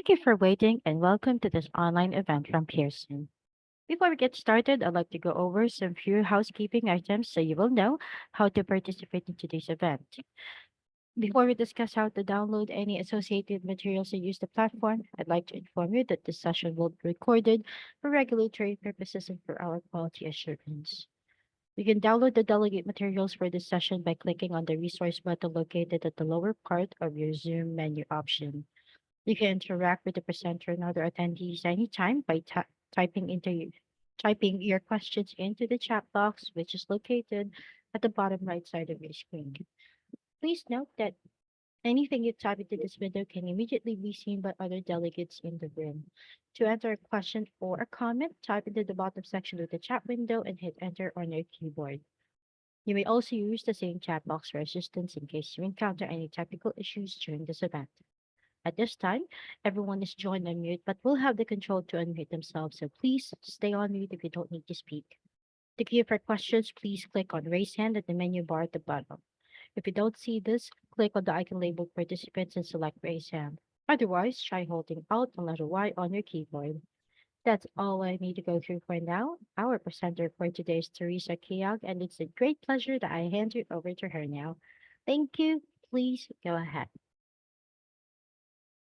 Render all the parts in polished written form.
Thank you for waiting and welcome to this online event from Pearson. Before we get started, I'd like to go over some few housekeeping items so you will know how to participate in today's event. Before we discuss how to download any associated materials and use the platform, I'd like to inform you that this session will be recorded for regulatory purposes and for our quality assurance. You can download the delegate materials for this session by clicking on the resource button located at the lower part of your Zoom menu option. You can interact with the presenter and other attendees anytime by typing your questions into the chat box, which is located at the bottom right side of your screen. Please note that anything you type into this window can immediately be seen by other delegates in the room. To enter a question or a comment, type into the bottom section of the chat window and hit enter on your keyboard. You may also use the same chat box for assistance in case you encounter any technical issues during this event. At this time, everyone is joined on mute, but will have the control to unmute themselves, so please stay on mute if you don't need to speak. To queue for questions, please click on Raise Hand at the menu bar at the bottom. If you don't see this, click on the icon labeled Participants and select Raise Hand. Otherwise, try holding Alt and letter Y on your keyboard. That's all I need to go through for now. Our presenter for today is Teresa Keogh, and it's a great pleasure that I hand you over to her now. Thank you. Please go ahead.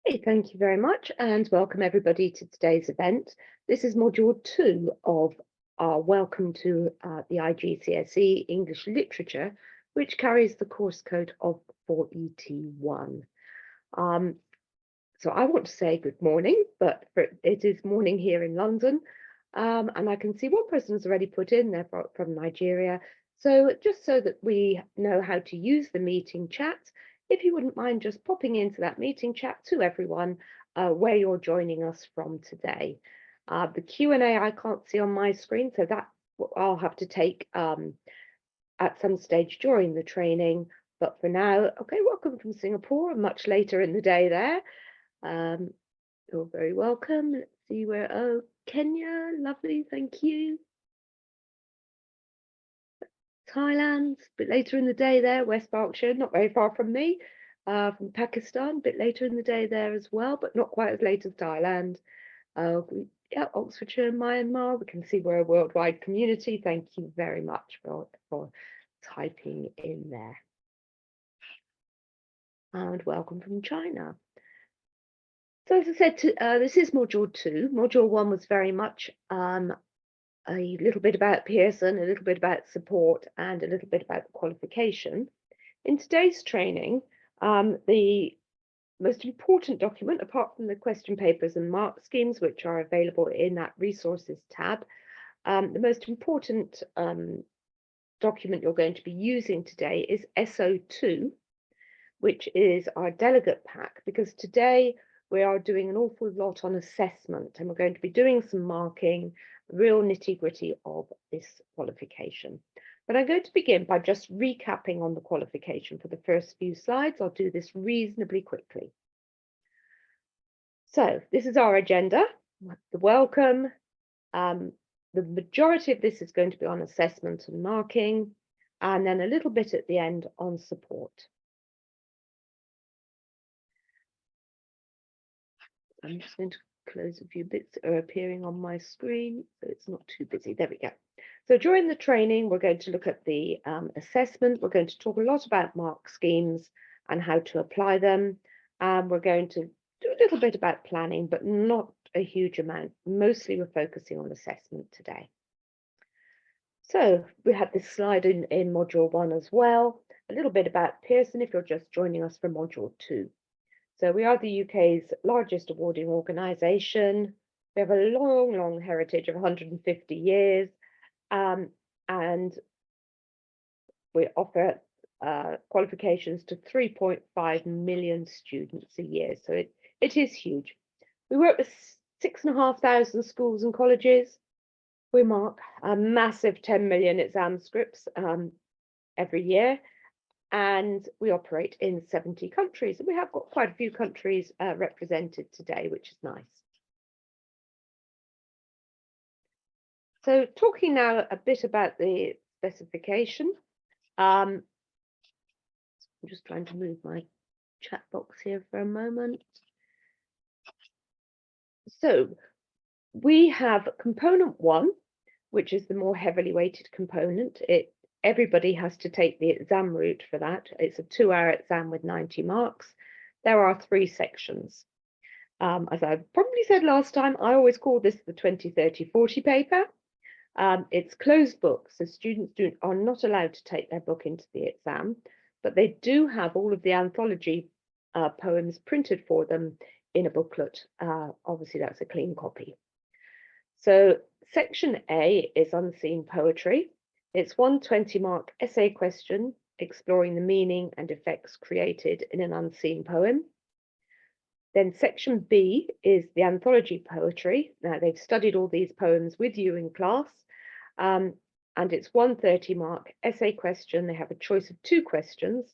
Hey, thank you very much and welcome everybody to today's event. This is module 2 of our Welcome to the IGCSE English Literature, which carries the course code of 4ET1. So I want to say good morning, but it is morning here in London, and I can see one person has already put in there from Nigeria. So just so that we know how to use the meeting chat, if you wouldn't mind just popping into that meeting chat to everyone where you're joining us from today. The Q&A I can't see on my screen, so that I'll have to take at some stage during the training. But for now, okay, welcome from Singapore, much later in the day there. You're very welcome. Let's see where, oh, Kenya, lovely, thank you. Thailand, a bit later in the day there, West Berkshire, not very far from me, from Pakistan, a bit later in the day there as well, but not quite as late as Thailand. Yeah, Oxfordshire, Myanmar, we can see we're a worldwide community. Thank you very much for typing in there. And welcome from China. So as I said, this is module 2. Module 1 was very much a little bit about Pearson, a little bit about support, and a little bit about qualification. In today's training, the most important document, apart from the question papers and mark schemes, which are available in that resources tab, the most important document you're going to be using today is SO2, which is our delegate pack, because today we are doing an awful lot on assessment and we're going to be doing some marking, real nitty-gritty of this qualification. But I'm going to begin by just recapping on the qualification for the first few slides. I'll do this reasonably quickly. So this is our agenda, the welcome. The majority of this is going to be on assessment and marking, and then a little bit at the end on support. I'm just going to close a few bits that are appearing on my screen so it's not too busy. There we go. So during the training, we're going to look at the assessment. We're going to talk a lot about mark schemes and how to apply them. We're going to do a little bit about planning, but not a huge amount. Mostly we're focusing on assessment today. So we had this slide in module 1 as well. A little bit about Pearson if you're just joining us for module 2. So we are the UK's largest awarding organisation. We have a long, long heritage of 150 years, and we offer qualifications to 3.5 million students a year. So it is huge. We work with 6,500 schools and colleges. We mark a massive 10 million exam scripts every year. And we operate in 70 countries. And we have got quite a few countries represented today, which is nice. So talking now a bit about the specification. I'm just trying to move my chat box here for a moment. So we have component 1, which is the more heavily weighted component. Everybody has to take the exam route for that. It's a 2-hour exam with 90 marks. There are 3 sections. As I probably said last time, I always call this the 20, 30, 40 paper. It's closed book, so students are not allowed to take their book into the exam, but they do have all of the anthology poems printed for them in a booklet. Obviously, that's a clean copy. So section A is unseen poetry. It's one 20-mark essay question exploring the meaning and effects created in an unseen poem. Then section B is the anthology poetry. Now, they've studied all these poems with you in class, and it's one 30-mark essay question. They have a choice of 2 questions,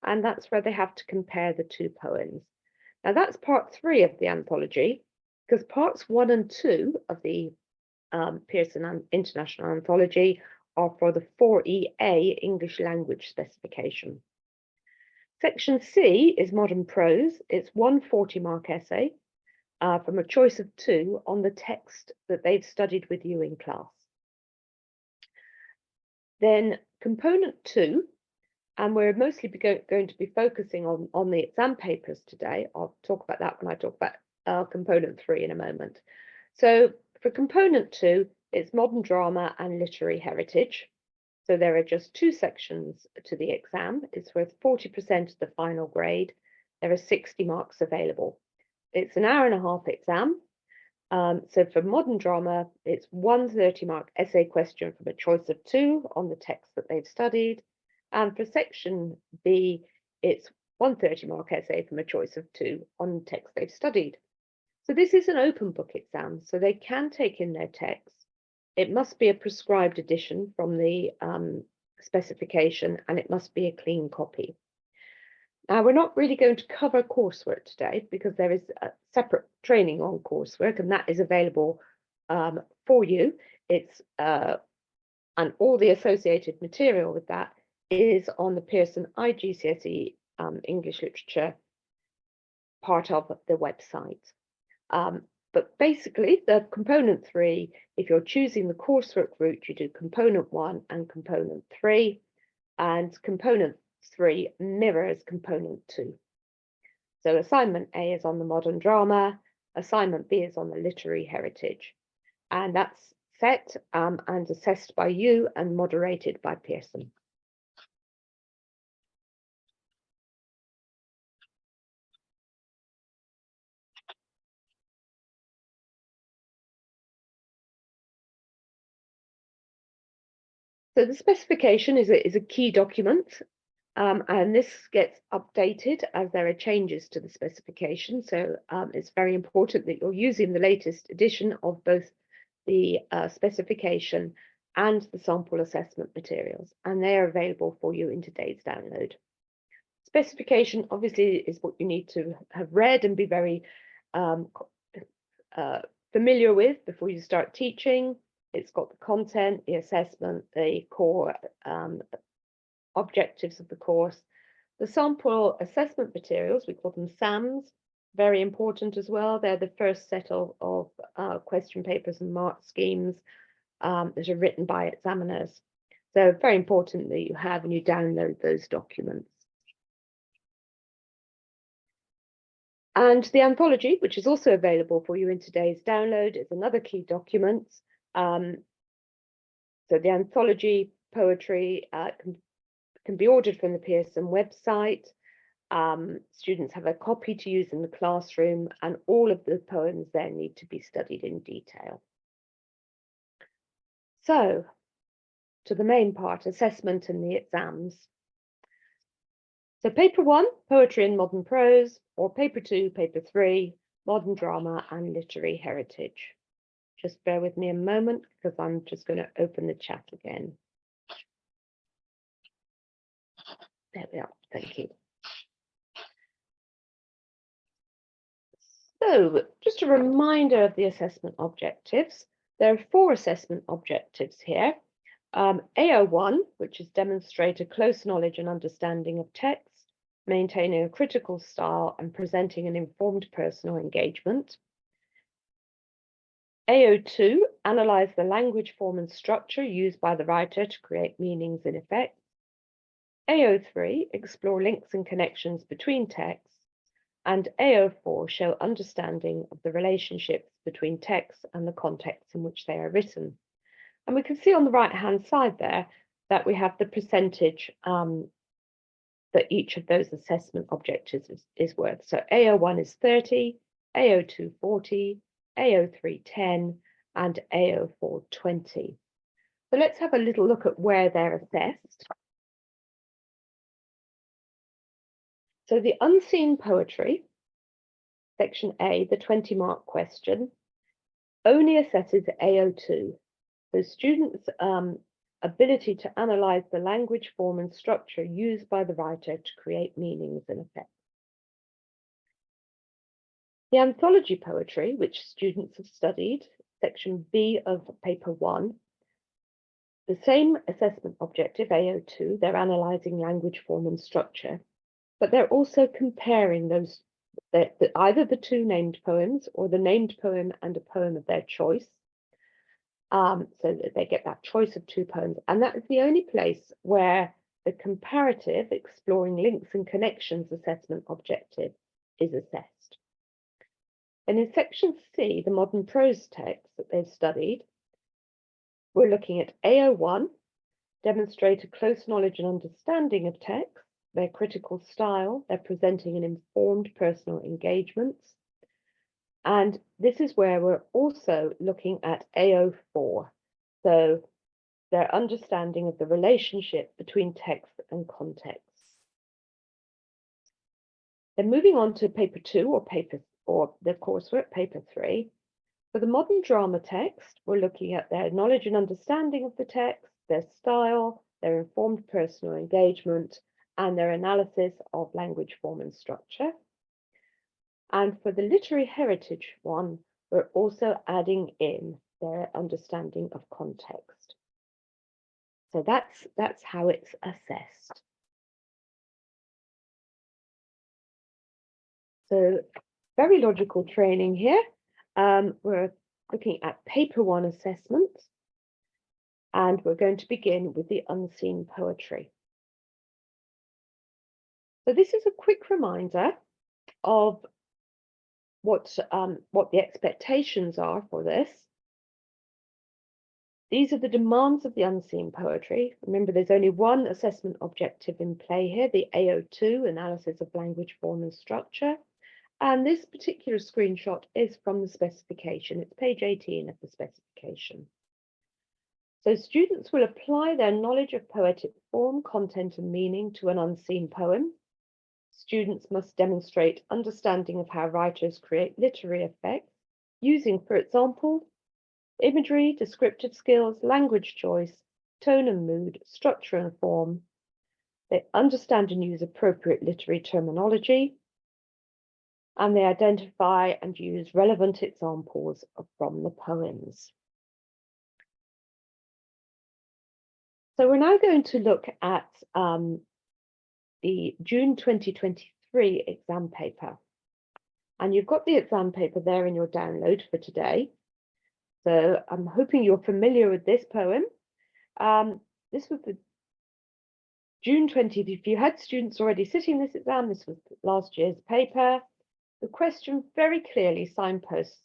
and that's where they have to compare the 2 poems. Now, that's part 3 of the anthology, because parts 1 and 2 of the Pearson International Anthology are for the 4EA English language specification. Section C is modern prose. It's one 40-mark essay from a choice of 2 on the text that they've studied with you in class. Then component 2, and we're mostly going to be focusing on the exam papers today. I'll talk about that when I talk about component 3 in a moment. So for component 2, it's modern drama and literary heritage. So there are just 2 sections to the exam. It's worth 40% of the final grade. There are 60 marks available. It's an hour-and-a-half exam. So for modern drama, it's one 30-mark essay question from a choice of 2 on the text that they've studied. And for section B, it's one 30-mark essay from a choice of 2 on the text they've studied. So this is an open book exam, so they can take in their text. It must be a prescribed edition from the specification, and it must be a clean copy. Now, we're not really going to cover coursework today because there is a separate training on coursework, and that is available for you. It's and all the associated material with that is on the Pearson GCSE English Literature part of the website. But basically, the component 3, if you're choosing the coursework route, you do component 1 and component 3, and component 3 mirrors component 2. So assignment A is on the modern drama, assignment B is on the literary heritage, and that's set and assessed by you and moderated by Pearson. So the specification is a key document, and this gets updated as there are changes to the specification. So it's very important that you're using the latest edition of both the specification and the sample assessment materials, and they are available for you in today's download. Specification obviously is what you need to have read and be very familiar with before you start teaching. It's got the content, the assessment, the core objectives of the course. The sample assessment materials, we call them SAMs, very important as well. They're the first set of question papers and mark schemes that are written by examiners. So very important that you have and you download those documents. And the anthology, which is also available for you in today's download, is another key document. So the anthology poetry can be ordered from the Pearson website. Students have a copy to use in the classroom, and all of the poems there need to be studied in detail. So, to the main part, assessment and the exams. So paper 1, poetry and modern prose, or paper 2, paper 3, modern drama and literary heritage. Just bear with me a moment because I'm just going to open the chat again. There we are, thank you. So just a reminder of the assessment objectives. There are 4 assessment objectives here. AO1, which is demonstrate a close knowledge and understanding of text, maintaining a critical style and presenting an informed personal engagement. AO2, analyze the language form and structure used by the writer to create meanings and effects. AO3, explore links and connections between texts. And AO4, show understanding of the relationships between texts and the context in which they are written. And we can see on the right-hand side there that we have the percentage that each of those assessment objectives is worth. So AO1 is 30, AO2 40, AO3 10, and AO4 20. So let's have a little look at where they're assessed. So the unseen poetry, section A, the 20-mark question, only assesses AO2. So students' ability to analyze the language form and structure used by the writer to create meanings and effects. The anthology poetry, which students have studied, section B of paper 1, the same assessment objective, AO2, they're analysing language form and structure, but they're also comparing those, either the two named poems or the named poem and a poem of their choice, so that they get that choice of two poems. And that is the only place where the comparative, exploring links and connections assessment objective is assessed. And in section C, the modern prose text that they've studied, we're looking at AO1, demonstrate a close knowledge and understanding of text, their critical style, they're presenting an informed personal engagements. And this is where we're also looking at AO4, so their understanding of the relationship between text and context. Then moving on to paper 2 or the coursework, paper 3. For the modern drama text, we're looking at their knowledge and understanding of the text, their style, their informed personal engagement, and their analysis of language form and structure. And for the literary heritage one, we're also adding in their understanding of context. So that's how it's assessed. So very logical training here. We're looking at paper 1 assessment, and we're going to begin with the unseen poetry. So this is a quick reminder of what the expectations are for this. These are the demands of the unseen poetry. Remember, there's only one assessment objective in play here, the AO2, analysis of language form and structure. And this particular screenshot is from the specification. It's page 18 of the specification. So students will apply their knowledge of poetic form, content, and meaning to an unseen poem. Students must demonstrate understanding of how writers create literary effects using, for example, imagery, descriptive skills, language choice, tone and mood, structure and form. They understand and use appropriate literary terminology, and they identify and use relevant examples from the poems. So we're now going to look at the June 2023 exam paper. And you've got the exam paper there in your download for today. So I'm hoping you're familiar with this poem. This was the June 20th. If you had students already sitting this exam, this was last year's paper. The question very clearly signposts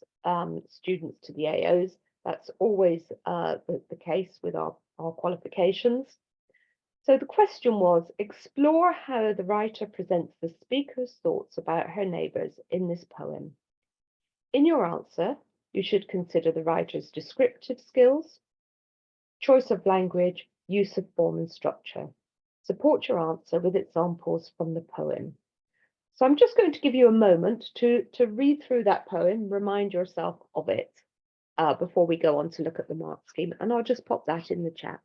students to the AOs. That's always the case with our qualifications. So the question was, explore how the writer presents the speaker's thoughts about her neighbours in this poem. In your answer, you should consider the writer's descriptive skills, choice of language, use of form and structure. Support your answer with examples from the poem. So I'm just going to give you a moment to read through that poem, remind yourself of it before we go on to look at the mark scheme, and I'll just pop that in the chat.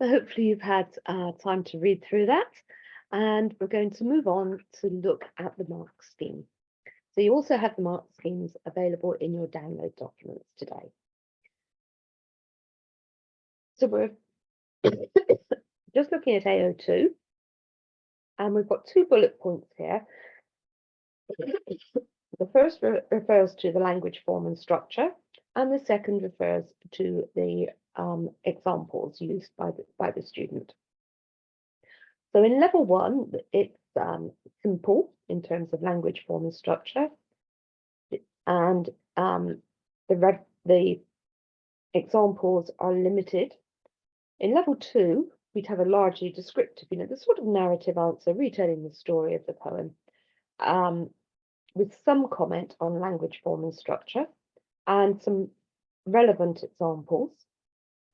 So hopefully you've had time to read through that, and we're going to move on to look at the mark scheme. So you also have the mark schemes available in your download documents today. So we're just looking at AO2, and we've got 2 bullet points here. The first refers to the language form and structure, and the second refers to the examples used by the student. So in level 1, it's simple in terms of language form and structure, and the examples are limited. In level 2, we'd have a largely descriptive, the sort of narrative answer, retelling the story of the poem, with some comment on language form and structure and some relevant examples.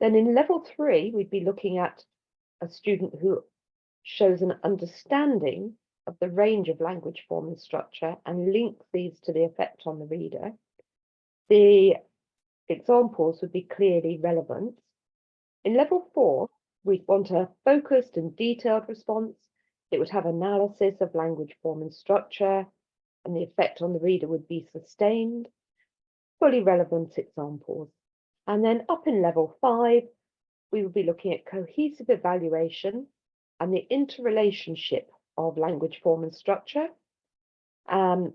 Then in level 3, we'd be looking at a student who shows an understanding of the range of language form and structure and links these to the effect on the reader. The examples would be clearly relevant. In level 4, we'd want a focused and detailed response. It would have analysis of language form and structure, and the effect on the reader would be sustained, fully relevant examples. And then up in level 5, we would be looking at cohesive evaluation and the interrelationship of language form and structure, and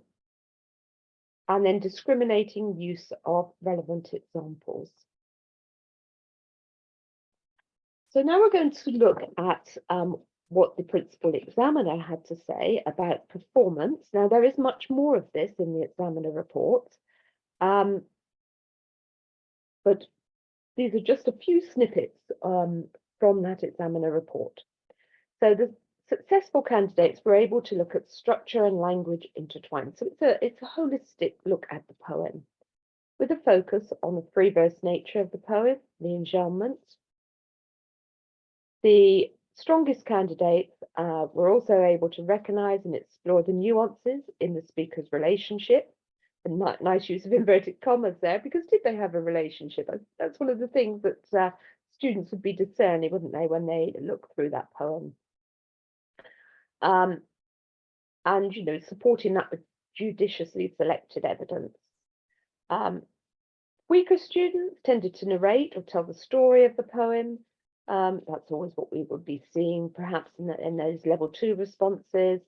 then discriminating use of relevant examples. So now we're going to look at what the principal examiner had to say about performance. Now, there is much more of this in the examiner report, but these are just a few snippets from that examiner report. So the successful candidates were able to look at structure and language intertwined. So it's a holistic look at the poem, with a focus on the free verse nature of the poem, the enjambment. The strongest candidates were also able to recognise and explore the nuances in the speaker's relationship. And nice use of inverted commas there, because did they have a relationship? That's one of the things that students would be discerning, wouldn't they, when they look through that poem. And, supporting that with judiciously selected evidence. Weaker students tended to narrate or tell the story of the poem. That's always what we would be seeing, perhaps in those level 2 responses.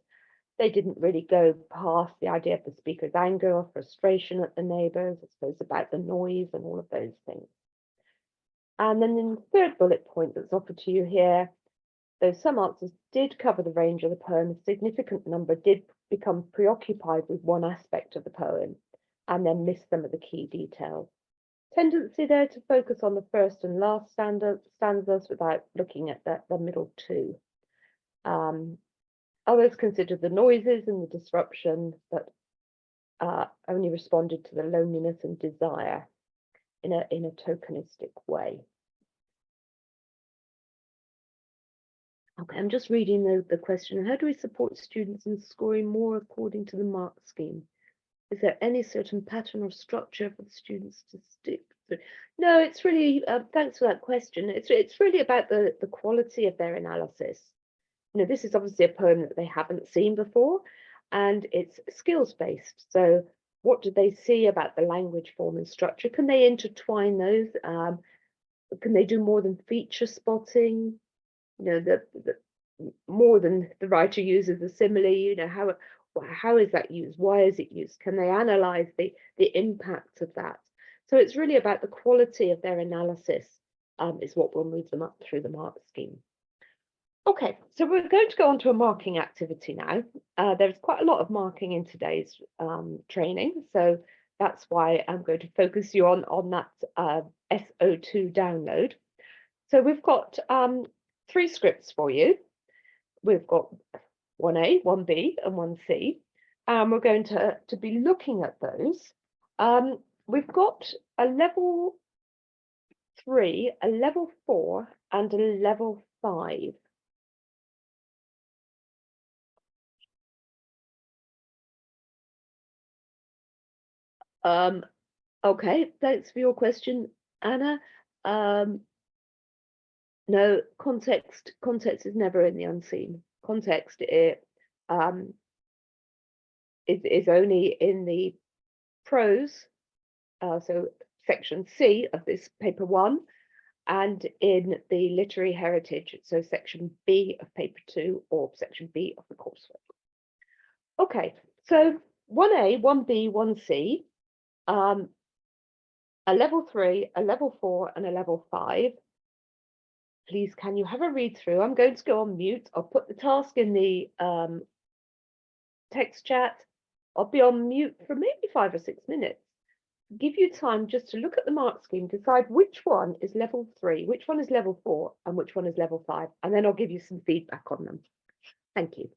They didn't really go past the idea of the speaker's anger or frustration at the neighbours, I suppose, about the noise and all of those things. And then in the third bullet point that's offered to you here, though some answers did cover the range of the poem, a significant number did become preoccupied with one aspect of the poem and then miss some of the key details. Tendency there to focus on the first and last stanzas without looking at the middle 2. Others considered the noises and the disruption, but only responded to the loneliness and desire in a tokenistic way. Okay, I'm just reading the question. How do we support students in scoring more according to the mark scheme? Is there any certain pattern or structure for the students to stick to? No, it's really, thanks for that question. It's really about the quality of their analysis. This is obviously a poem that they haven't seen before, and it's skills-based. So what do they see about the language form and structure? Can they intertwine those? Can they do more than feature spotting? More than the writer uses a simile, how is that used? Why is it used? Can they analyze the impact of that? So it's really about the quality of their analysis is what will move them up through the mark scheme. Okay, so we're going to go on to a marking activity now. There's quite a lot of marking in today's training, so that's why I'm going to focus you on that SO2 download. So we've got 3 scripts for you. We've got 1A, 1B, and 1C. We're going to be looking at those. We've got a level 3, a level 4, and a level 5. Okay, thanks for your question, Anna. No, context is never in the unseen. Context is only in the prose, so section C of this paper 1, and in the literary heritage, so section B of paper 2 or section B of the coursework. Okay, so 1A, 1B, 1C, a level 3, a level 4, and a level 5. Please, can you have a read through? I'm going to go on mute. I'll put the task in the text chat. I'll be on mute for maybe 5 or 6 minutes. Give you time just to look at the mark scheme, decide which one is level 3, which one is level 4, and which one is level 5, and then I'll give you some feedback on them. Thank you.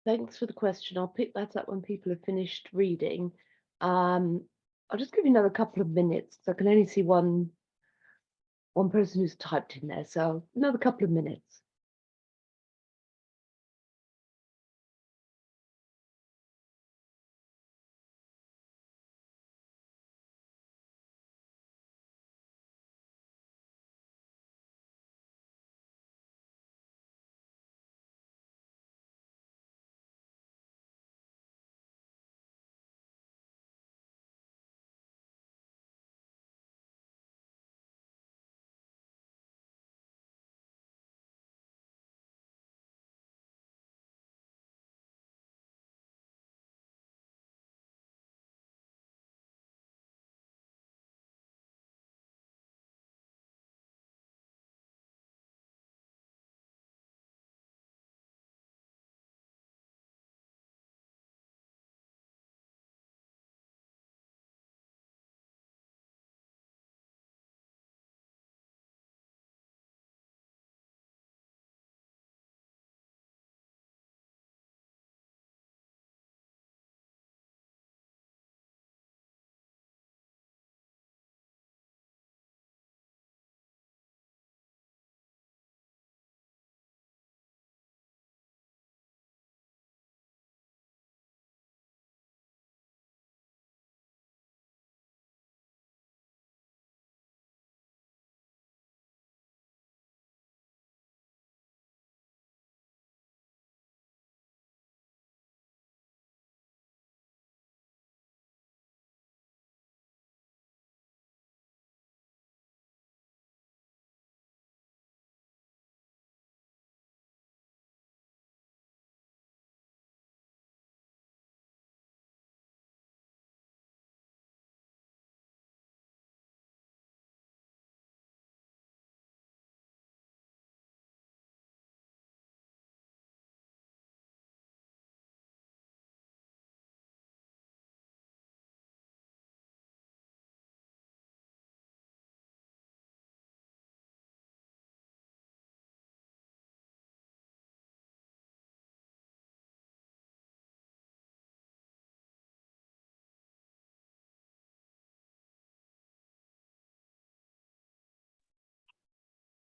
Thanks for the question. I'll pick that up when people have finished reading. I'll just give you another couple of minutes. I can only see one person who's typed in there, so another couple of minutes.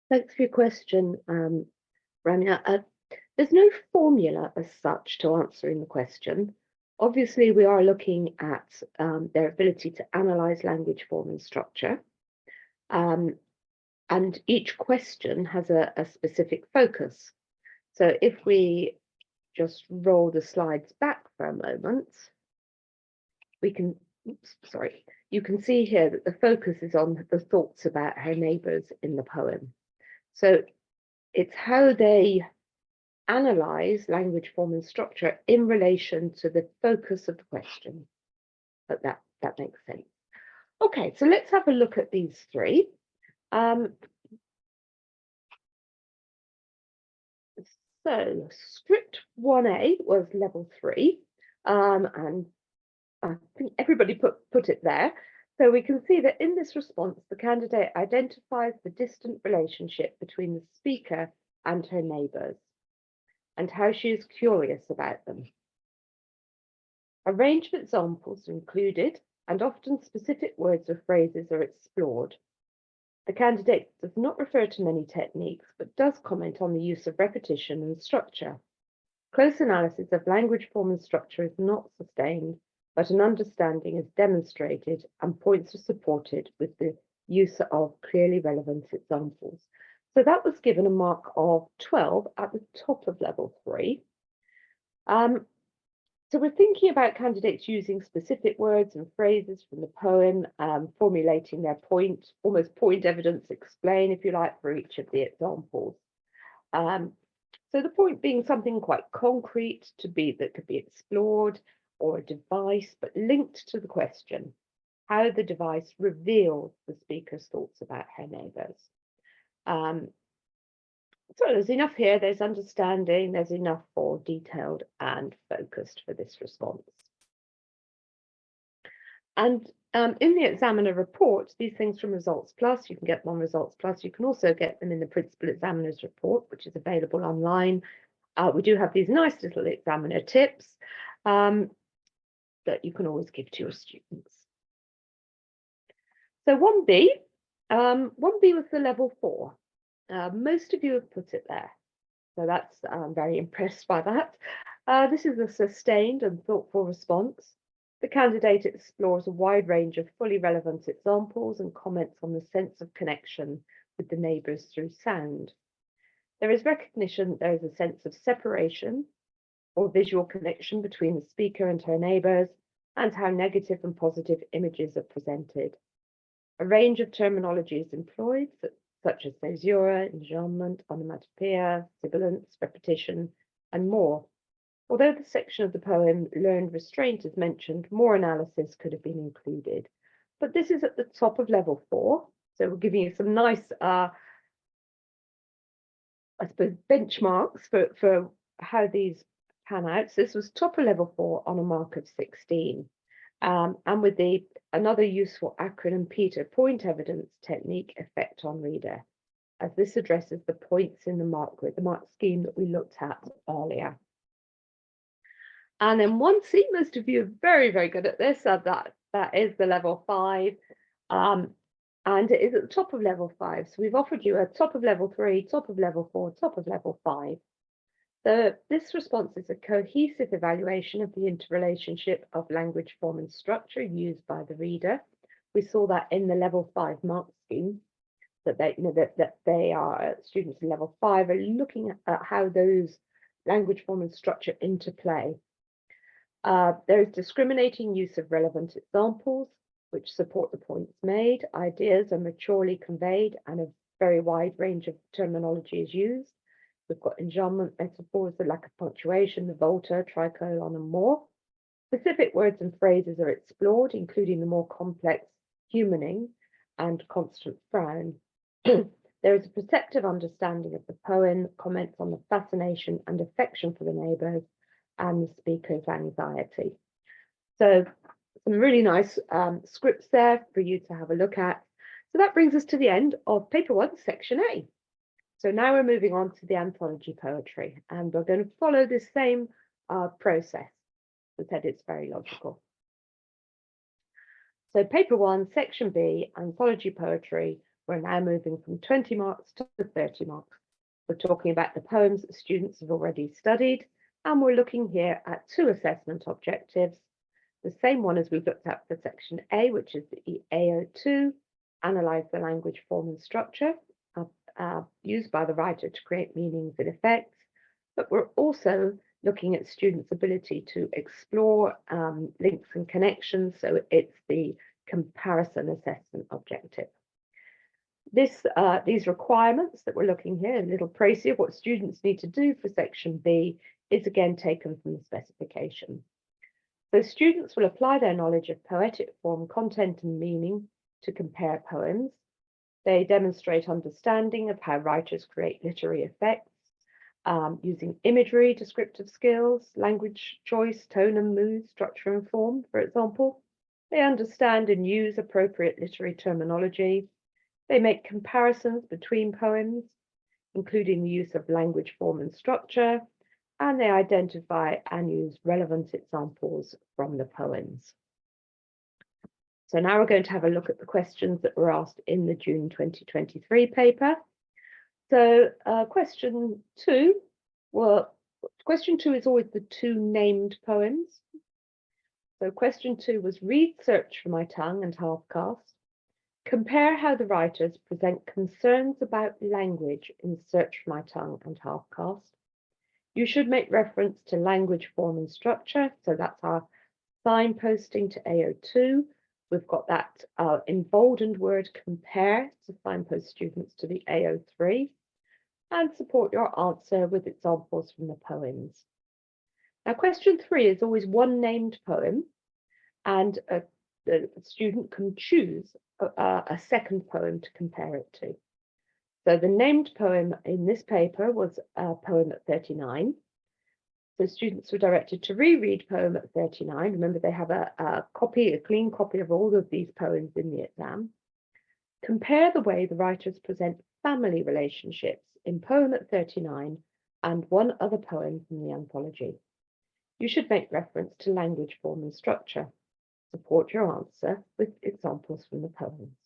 Thanks for your question, Ramya. There's no formula as such to answering the question. Obviously, we are looking at their ability to analyze language form and structure. And each question has a specific focus. So if we just roll the slides back for a moment, we can, you can see here that the focus is on the thoughts about her neighbours in the poem. So it's how they analyze language form and structure in relation to the focus of the question. But that makes sense. Okay, so let's have a look at these three. So script 1A was level 3, and I think everybody put it there. So we can see that in this response, the candidate identifies the distant relationship between the speaker and her neighbours and how she is curious about them. A range of examples are included, and often specific words or phrases are explored. The candidate does not refer to many techniques, but does comment on the use of repetition and structure. Close analysis of language form and structure is not sustained, but an understanding is demonstrated and points are supported with the use of clearly relevant examples. So that was given a mark of 12 at the top of level 3. So we're thinking about candidates using specific words and phrases from the poem, formulating their point, almost point evidence explain, if you like, for each of the examples. So the point being something quite concrete that could be explored, or a device, but linked to the question, how the device reveals the speaker's thoughts about her neighbours. So there's enough here, there's understanding, there's enough for detailed and focused for this response. And in the examiner report, these things from Results Plus, you can get them on Results Plus. You can also get them in the Principal Examiner's Report, which is available online. We do have these nice little examiner tips that you can always give to your students. So 1B, 1B was the level 4. Most of you have put it there, so that's I'm very impressed by that. This is a sustained and thoughtful response. The candidate explores a wide range of fully relevant examples and comments on the sense of connection with the neighbours through sound. There is recognition that there is a sense of separation or visual connection between the speaker and her neighbours, and how negative and positive images are presented. A range of terminology is employed, such as caesura, enjambment, onomatopoeia, sibilance, repetition, and more. Although the section of the poem Learned Restraint is mentioned, more analysis could have been included. But this is at the top of level 4, so we're giving you some nice, I suppose, benchmarks for how these pan out. So this was top of level 4 on a mark of 16. And with another useful acronym, Peter, point evidence technique, effect on reader, as this addresses the points in the mark grid, the mark scheme that we looked at earlier. And then 1C, most of you are very, very good at this. That is the level 5. And it is at the top of level 5. So we've offered you a top of level 3, top of level 4, top of level 5. This response is a cohesive evaluation of the interrelationship of language, form, and structure used by the reader. We saw that in the level 5 mark scheme, that they are students in level 5 are looking at how those language, form, and structure interplay. There is discriminating use of relevant examples which support the points made. Ideas are maturely conveyed and a very wide range of terminology is used. We've got enjambment metaphors, the lack of punctuation, the volta, tricolon, and more. Specific words and phrases are explored, including the more complex humaning and constant frown. There is a perceptive understanding of the poem, comments on the fascination and affection for the neighbours, and the speaker's anxiety. So some really nice scripts there for you to have a look at. So that brings us to the end of paper 1, section A. So now we're moving on to the anthology poetry, and we're going to follow the same process. As I said, it's very logical. So paper 1, section B, anthology poetry, we're now moving from 20 marks to 30 marks. We're talking about the poems that students have already studied, and we're looking here at 2 assessment objectives. The same one as we've looked at for section A, which is the AO2, analyze the language, form, and structure used by the writer to create meanings and effects. But we're also looking at students' ability to explore links and connections, so it's the comparison assessment objective. These requirements that we're looking here, a little précis of what students need to do for section B, is again taken from the specification. So students will apply their knowledge of poetic form, content, and meaning to compare poems. They demonstrate understanding of how writers create literary effects, using imagery, descriptive skills, language choice, tone and mood, structure and form, for example. They understand and use appropriate literary terminology. They make comparisons between poems, including the use of language, form, and structure, and they identify and use relevant examples from the poems. So now we're going to have a look at the questions that were asked in the June 2023 paper. So question 2 is always the 2 named poems. So question 2 was read Search for My Tongue and Half Caste. Compare how the writers present concerns about language in Search for My Tongue and Half Caste. You should make reference to language, form, and structure. So that's our signposting to AO2. We've got that emboldened word compare to signpost students to the AO3, and support your answer with examples from the poems. Now, question 3 is always 1 named poem, and the student can choose a second poem to compare it to. So the named poem in this paper was a poem at 39. So students were directed to reread poem at 39. Remember, they have a clean copy of all of these poems in the exam. Compare the way the writers present family relationships in poem at 39 and one other poem from the anthology. You should make reference to language, form and structure. Support your answer with examples from the poems.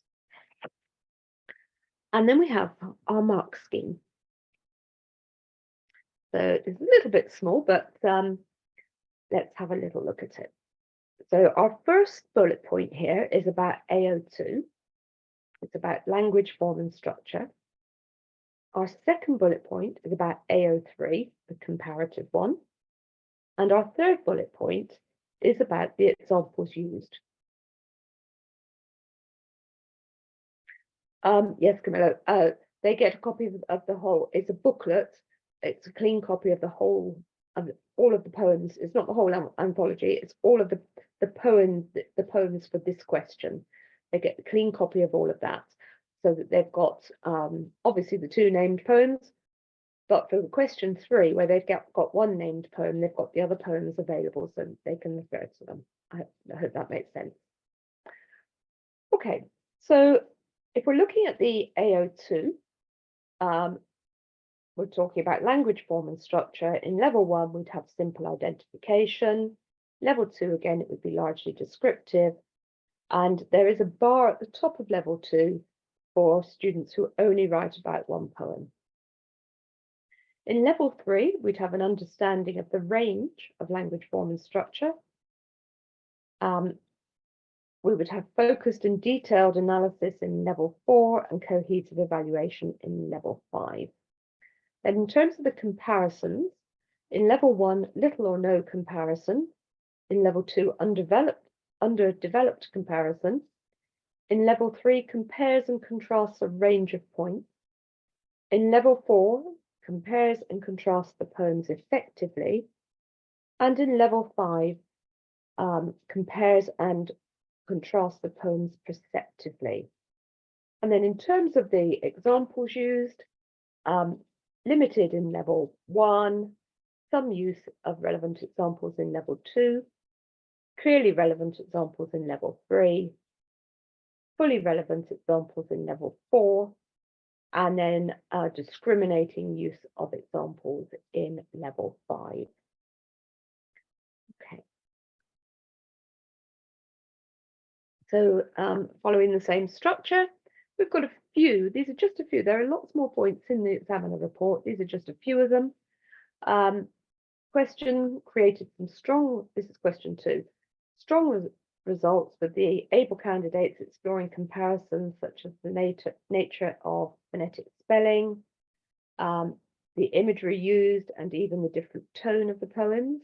And then we have our mark scheme. So it's a little bit small, but let's have a little look at it. So our first bullet point here is about AO2. It's about language, form and structure. Our second bullet point is about AO3, the comparative one. And our third bullet point is about the examples used. Yes, Camilla, they get a copy of the whole. It's a booklet. It's a clean copy of the whole, of all of the poems. It's not the whole anthology. It's all of the poems for this question. They get a clean copy of all of that, so that they've got obviously the 2 named poems, but for question 3, where they've got 1 named poem, they've got the other poems available, so they can refer to them. I hope that makes sense. Okay, so if we're looking at the AO2, we're talking about language, form and structure. In level 1, we'd have simple identification. Level 2, again, it would be largely descriptive. And there is a bar at the top of level 2 for students who only write about 1 poem. In level 3, we'd have an understanding of the range of language, form and structure. We would have focused and detailed analysis in level 4 and cohesive evaluation in level 5. Then in terms of the comparisons, in level 1, little or no comparison. In level 2, underdeveloped comparison. In level 3, compares and contrasts a range of points. In level 4, compares and contrasts the poems effectively. And in level 5, compares and contrasts the poems perceptively. And then in terms of the examples used, limited in level 1, some use of relevant examples in level 2, clearly relevant examples in level 3, fully relevant examples in level 4, and then discriminating use of examples in level 5. Okay. So following the same structure, we've got a few. These are just a few. There are lots more points in the examiner report. These are just a few of them. Question created some strong, this is question 2, strong results for the able candidates exploring comparisons such as the nature of phonetic spelling, the imagery used, and even the different tone of the poems.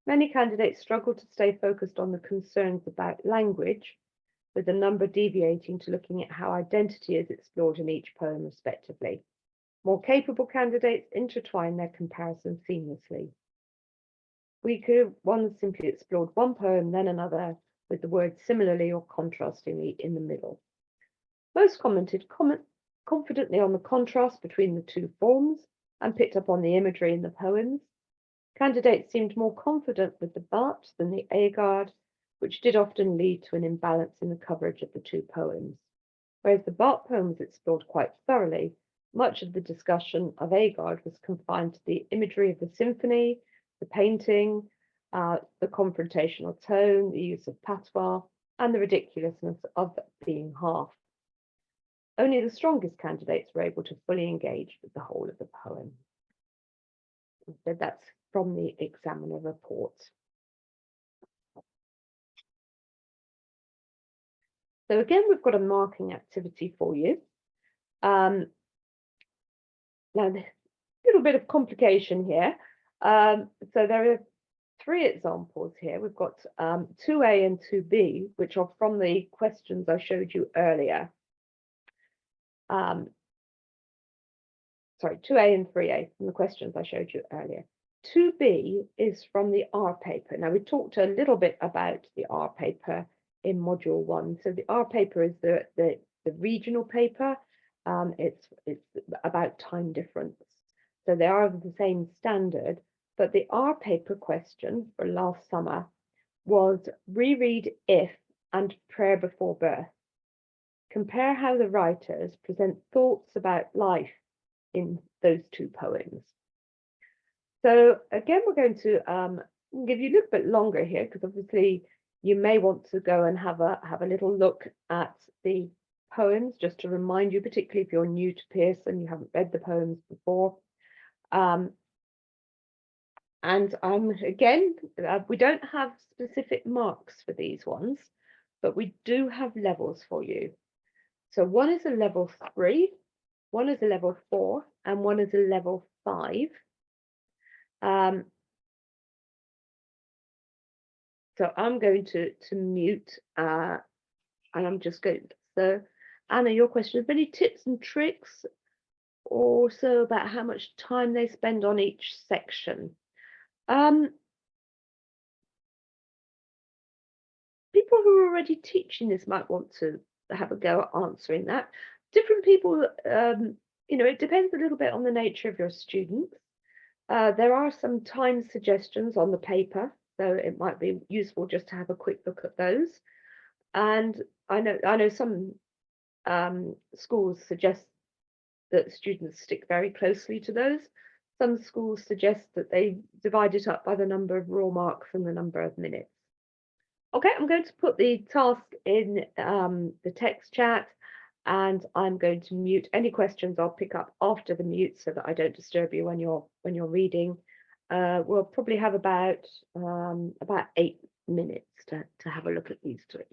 Many candidates struggle to stay focused on the concerns about language, with the number deviating to looking at how identity is explored in each poem respectively. More capable candidates intertwine their comparisons seamlessly. Weaker ones simply explored one poem, then another, with the words similarly or contrastingly in the middle. Most commented confidently on the contrast between the 2 forms and picked up on the imagery in the poems. Candidates seemed more confident with the but than the agard, which did often lead to an imbalance in the coverage of the 2 poems. Whereas the but poem was explored quite thoroughly, much of the discussion of agard was confined to the imagery of the symphony, the painting, the confrontational tone, the use of patois, and the ridiculousness of being half. Only the strongest candidates were able to fully engage with the whole of the poem. So that's from the examiner report. So again, we've got a marking activity for you. Now, a little bit of complication here. So there are 3 examples here. We've got 2A and 2B, which are from the questions I showed you earlier. Sorry, 2A and 3A from the questions I showed you earlier. 2B is from the R paper. Now, we talked a little bit about the R paper in module 1. So the R paper is the regional paper. It's about time difference. So they are of the same standard, but the R paper question for last summer was reread If and Prayer Before Birth. Compare how the writers present thoughts about life in those 2 poems. So again, we're going to give you a little bit longer here because obviously you may want to go and have a little look at the poems, just to remind you, particularly if you're new to Pearson, you haven't read the poems before. And again, we don't have specific marks for these ones, but we do have levels for you. So one is a level 3, one is a level 4, and one is a level 5. So I'm going to mute, and I'm just going. So Anna, your question: is there any tips and tricks also about how much time they spend on each section? People who are already teaching this might want to have a go at answering that. Different people, it depends a little bit on the nature of your students. There are some time suggestions on the paper, so it might be useful just to have a quick look at those. And I know some schools suggest that students stick very closely to those. Some schools suggest that they divide it up by the number of raw marks and the number of minutes. Okay, I'm going to put the task in the text chat, and I'm going to mute any questions I'll pick up after the mute so that I don't disturb you when you're reading. We'll probably have about 8 minutes to have a look at these three.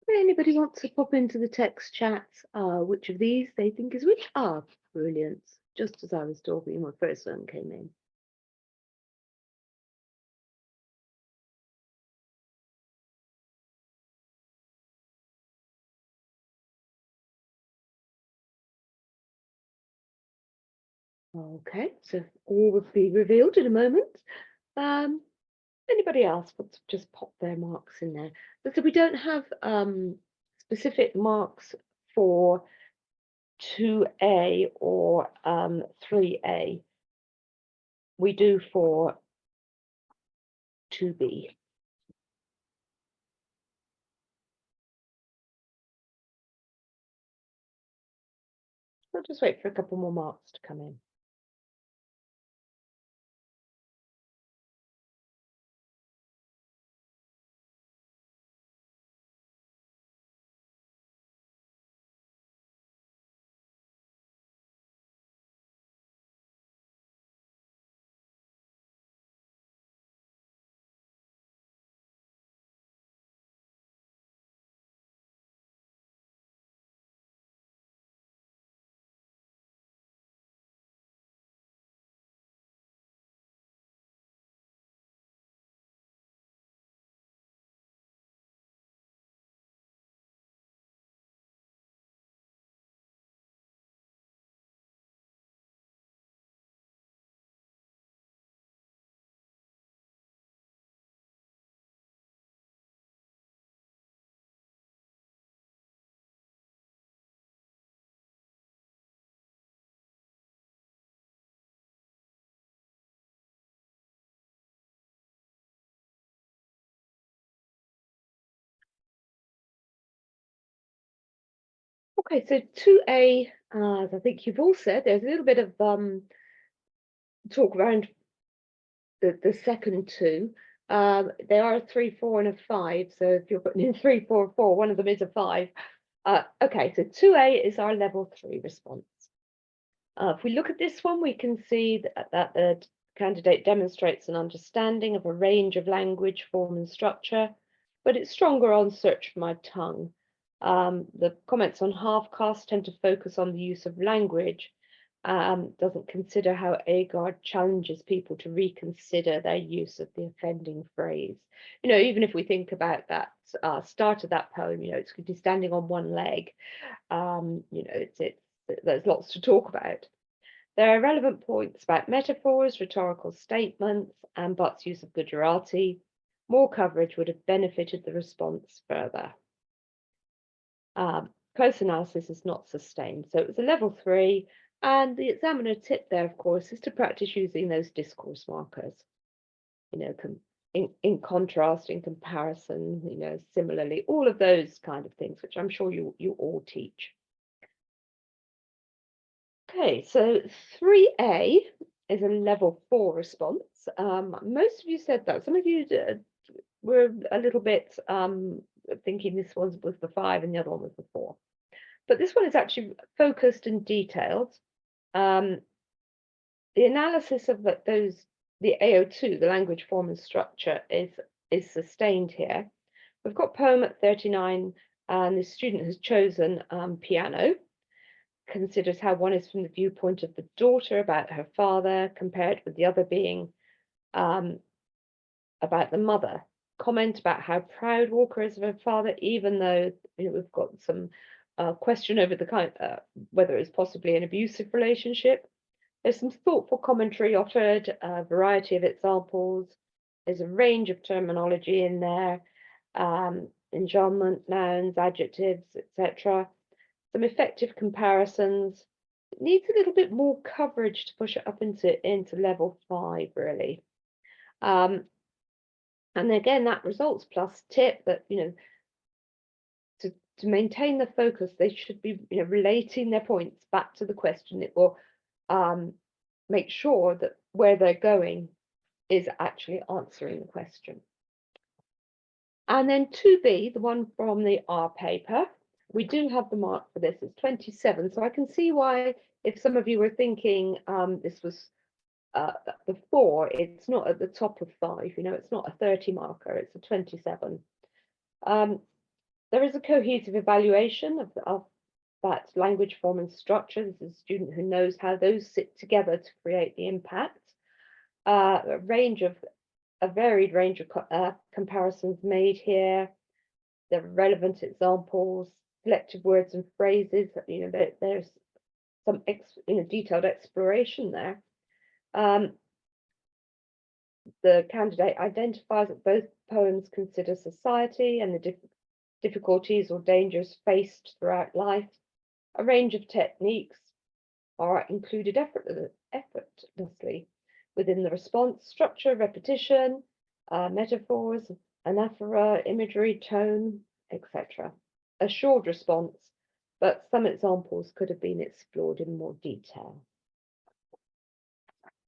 Anybody want to pop into the text chat which of these they think is which? Ah, brilliant. Just as I was talking, my first one came in. Okay, so all will be revealed in a moment. Anybody else wants to just pop their marks in there? So we don't have specific marks for 2A or 3A. We do for 2B. I'll just wait for a couple more marks to come in. Okay, so 2A, as I think you've all said, there's a little bit of talk around the second two. They are a 3, 4, and a 5. So if you're putting in 3, 4, 4, one of them is a 5. Okay, so 2A is our level 3 response. If we look at this one, we can see that the candidate demonstrates an understanding of a range of language, form, and structure, but it's stronger on search for my tongue. The comments on half-caste tend to focus on the use of language, doesn't consider how Agard challenges people to reconsider their use of the offending phrase. You know, even if we think about that start of that poem, you know, it's going to be standing on one leg. You know, there's lots to talk about. There are relevant points about metaphors, rhetorical statements, and Butt's use of Gujarati. More coverage would have benefited the response further. Close analysis is not sustained, so it was a level 3, and the examiner tip there, of course, is to practice using those discourse markers. You know, in contrast, in comparison, you know, similarly, all of those kind of things, which I'm sure you all teach. Okay, so 3A is a level 4 response. Most of you said that. Some of you were a little bit thinking this was the 5 and the other one was the 4. But this one is actually focused and detailed. The analysis of the AO2, the language, form, and structure, is sustained here. We've got poem at 39, and the student has chosen piano. Considers how one is from the viewpoint of the daughter about her father, compared with the other being about the mother. Comment about how proud Walker is of her father, even though, you know, we've got some question over the kind whether it's possibly an abusive relationship. There's some thoughtful commentary offered, a variety of examples. There's a range of terminology in there, enjambment, nouns, adjectives, etc. Some effective comparisons. It needs a little bit more coverage to push it up into level 5, really. And again, that results plus tip that, you know, to maintain the focus, they should be, you know, relating their points back to the question. It will make sure that where they're going is actually answering the question. And then 2B, the one from the R paper, we do have the mark for this, it's 27. So I can see why, if some of you were thinking this was the 4, it's not at the top of 5, you know, it's not a 30 marker, it's a 27. There is a cohesive evaluation of that language form and structure. This is a student who knows how those sit together to create the impact. A varied range of comparisons made here. The relevant examples, selected words and phrases. There's some detailed exploration there. The candidate identifies that both poems consider society and the difficulties or dangers faced throughout life. A range of techniques are included effortlessly within the response: structure, repetition, metaphors, anaphora, imagery, tone, etc. Assured response, but some examples could have been explored in more detail.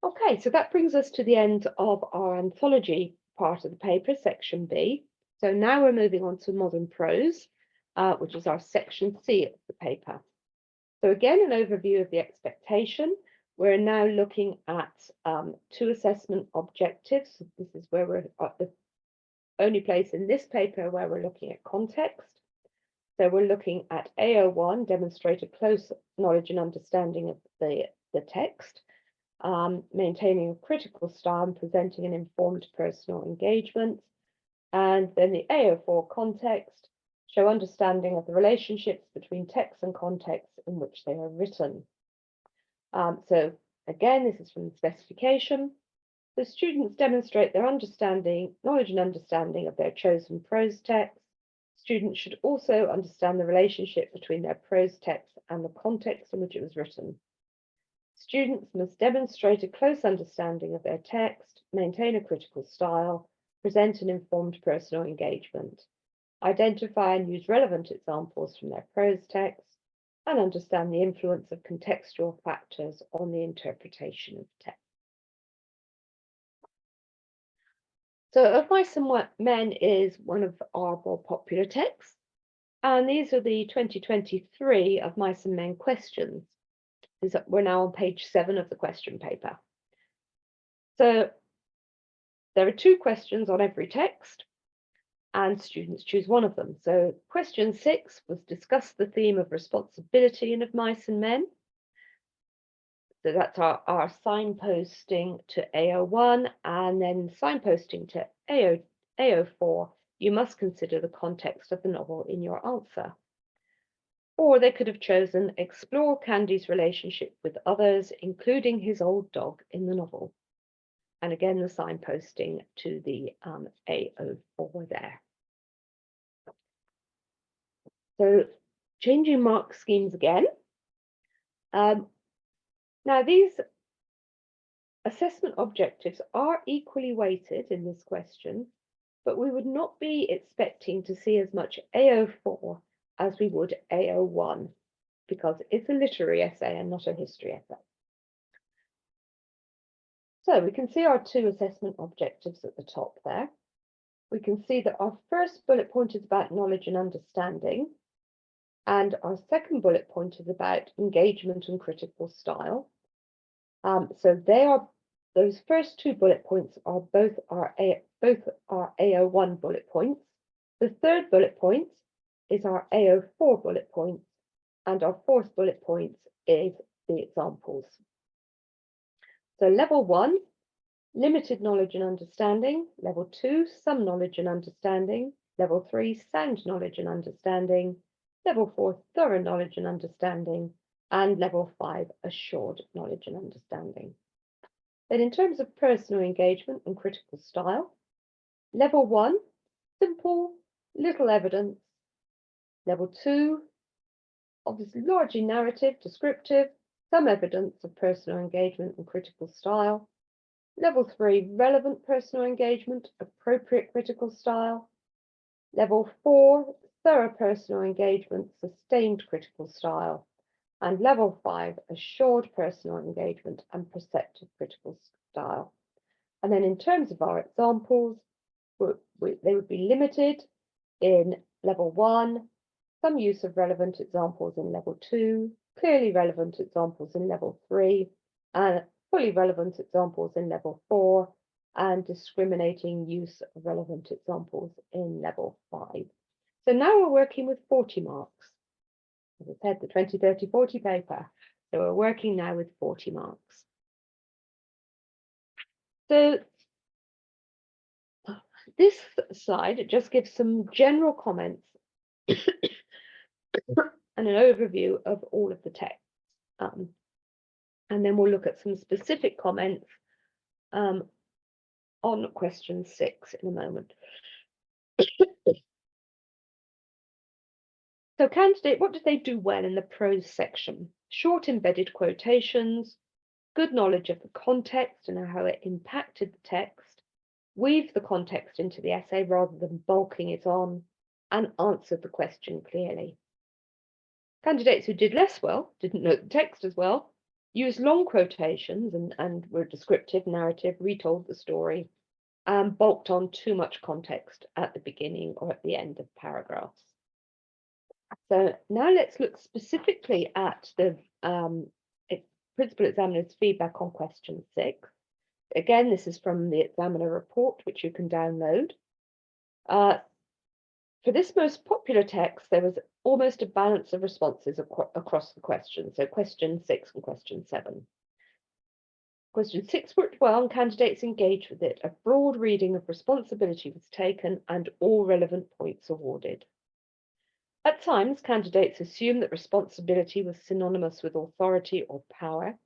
Okay, so that brings us to the end of our anthology part of the paper, section B. So now we're moving on to modern prose, which is our section C of the paper. So again, an overview of the expectation. We're now looking at two assessment objectives. This is where we're at the only place in this paper where we're looking at context. So we're looking at AO1, demonstrate a close knowledge and understanding of the text, maintaining a critical style and presenting an informed personal engagement. And then the AO4, context, show understanding of the relationships between text and context in which they are written. So again, this is from the specification. The students demonstrate their knowledge and understanding of their chosen prose text. Students should also understand the relationship between their prose text and the context in which it was written. Students must demonstrate a close understanding of their text, maintain a critical style, present an informed personal engagement, identify and use relevant examples from their prose text, and understand the influence of contextual factors on the interpretation of text. So Of Mice and Men is one of our more popular texts, and these are the 2023 Of Mice and Men questions. We're now on page 7 of the question paper. So there are 2 questions on every text, and students choose one of them. So question 6 was discuss the theme of responsibility in Of Mice and Men. So that's our signposting to AO1, and then signposting to AO4. You must consider the context of the novel in your answer. Or they could have chosen explore Candy's relationship with others, including his old dog in the novel. And again, the signposting to the AO4 there. So changing mark schemes again. Now these assessment objectives are equally weighted in this question, but we would not be expecting to see as much AO4 as we would AO1, because it's a literary essay and not a history essay. So we can see our 2 assessment objectives at the top there. We can see that our first bullet point is about knowledge and understanding, and our second bullet point is about engagement and critical style. So those first 2 bullet points are both our AO1 bullet points. The third bullet point is our AO4 bullet points, and our fourth bullet point is the examples. So level 1, limited knowledge and understanding. Level 2, some knowledge and understanding. Level 3, sound knowledge and understanding. Level 4, thorough knowledge and understanding. And level 5, assured knowledge and understanding. Then in terms of personal engagement and critical style, level 1, simple, little evidence. Level 2, obviously largely narrative, descriptive, some evidence of personal engagement and critical style. Level 3, relevant personal engagement, appropriate critical style. Level 4, thorough personal engagement, sustained critical style. And level 5, assured personal engagement and perceptive critical style. And then in terms of our examples, they would be limited in level 1, some use of relevant examples in level 2, clearly relevant examples in level 3, and fully relevant examples in level 4, and discriminating use of relevant examples in level 5. So now we're working with 40 marks. As I said, the 20, 30, 40 paper. So we're working now with 40 marks. So this slide, it just gives some general comments and an overview of all of the text. And then we'll look at some specific comments on question 6 in a moment. So candidate, what did they do well in the prose section? Short embedded quotations, good knowledge of the context and how it impacted the text, weave the context into the essay rather than bulking it on, and answer the question clearly. Candidates who did less well, didn't know the text as well, used long quotations and were descriptive, narrative, retold the story, and bulked on too much context at the beginning or at the end of paragraphs. So now let's look specifically at the principal examiner's feedback on question 6. Again, this is from the examiner report, which you can download. For this most popular text, there was almost a balance of responses across the questions, so question 6 and question 7. Question 6 worked well and candidates engaged with it. A broad reading of responsibility was taken and all relevant points awarded. At times, candidates assumed that responsibility was synonymous with authority or power.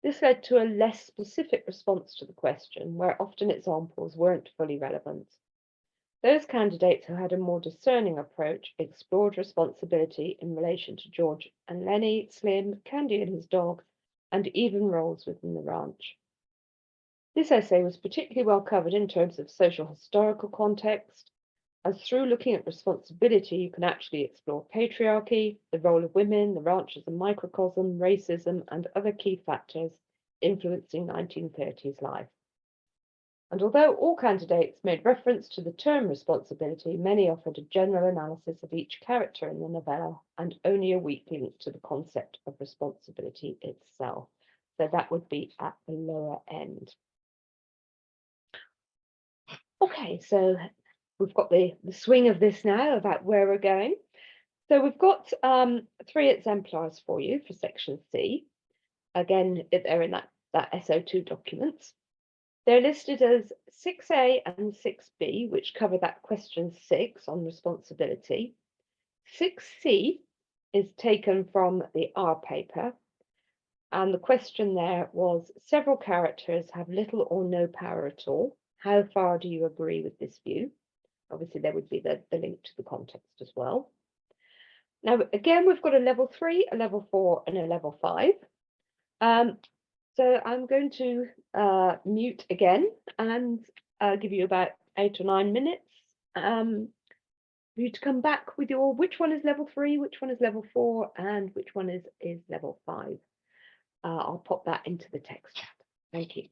This led to a less specific response to the question, where often examples weren't fully relevant. Those candidates who had a more discerning approach explored responsibility in relation to George and Lenny, Slim, Candy and his dog, and even roles within the ranch. This essay was particularly well covered in terms of social historical context, as through looking at responsibility, you can actually explore patriarchy, the role of women, the ranch as a microcosm, racism, and other key factors influencing 1930s life. And although all candidates made reference to the term responsibility, many offered a general analysis of each character in the novella and only a weak link to the concept of responsibility itself. So that would be at the lower end. Okay, so we've got the swing of this now about where we're going. So we've got 3 exemplars for you for section C. Again, they're in that SO2 documents. They're listed as 6A and 6B, which cover that question 6 on responsibility. 6C is taken from the R paper. And the question there was, several characters have little or no power at all. How far do you agree with this view? Obviously, there would be the link to the context as well. Now, again, we've got a level 3, a level 4, and a level 5. So I'm going to mute again and give you about 8 or 9 minutes for you to come back with your which one is level 3, which one is level 4, and which one is level 5. I'll pop that into the text chat. Thank you.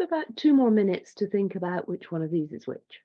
about 2 more minutes to think about which one of these is which.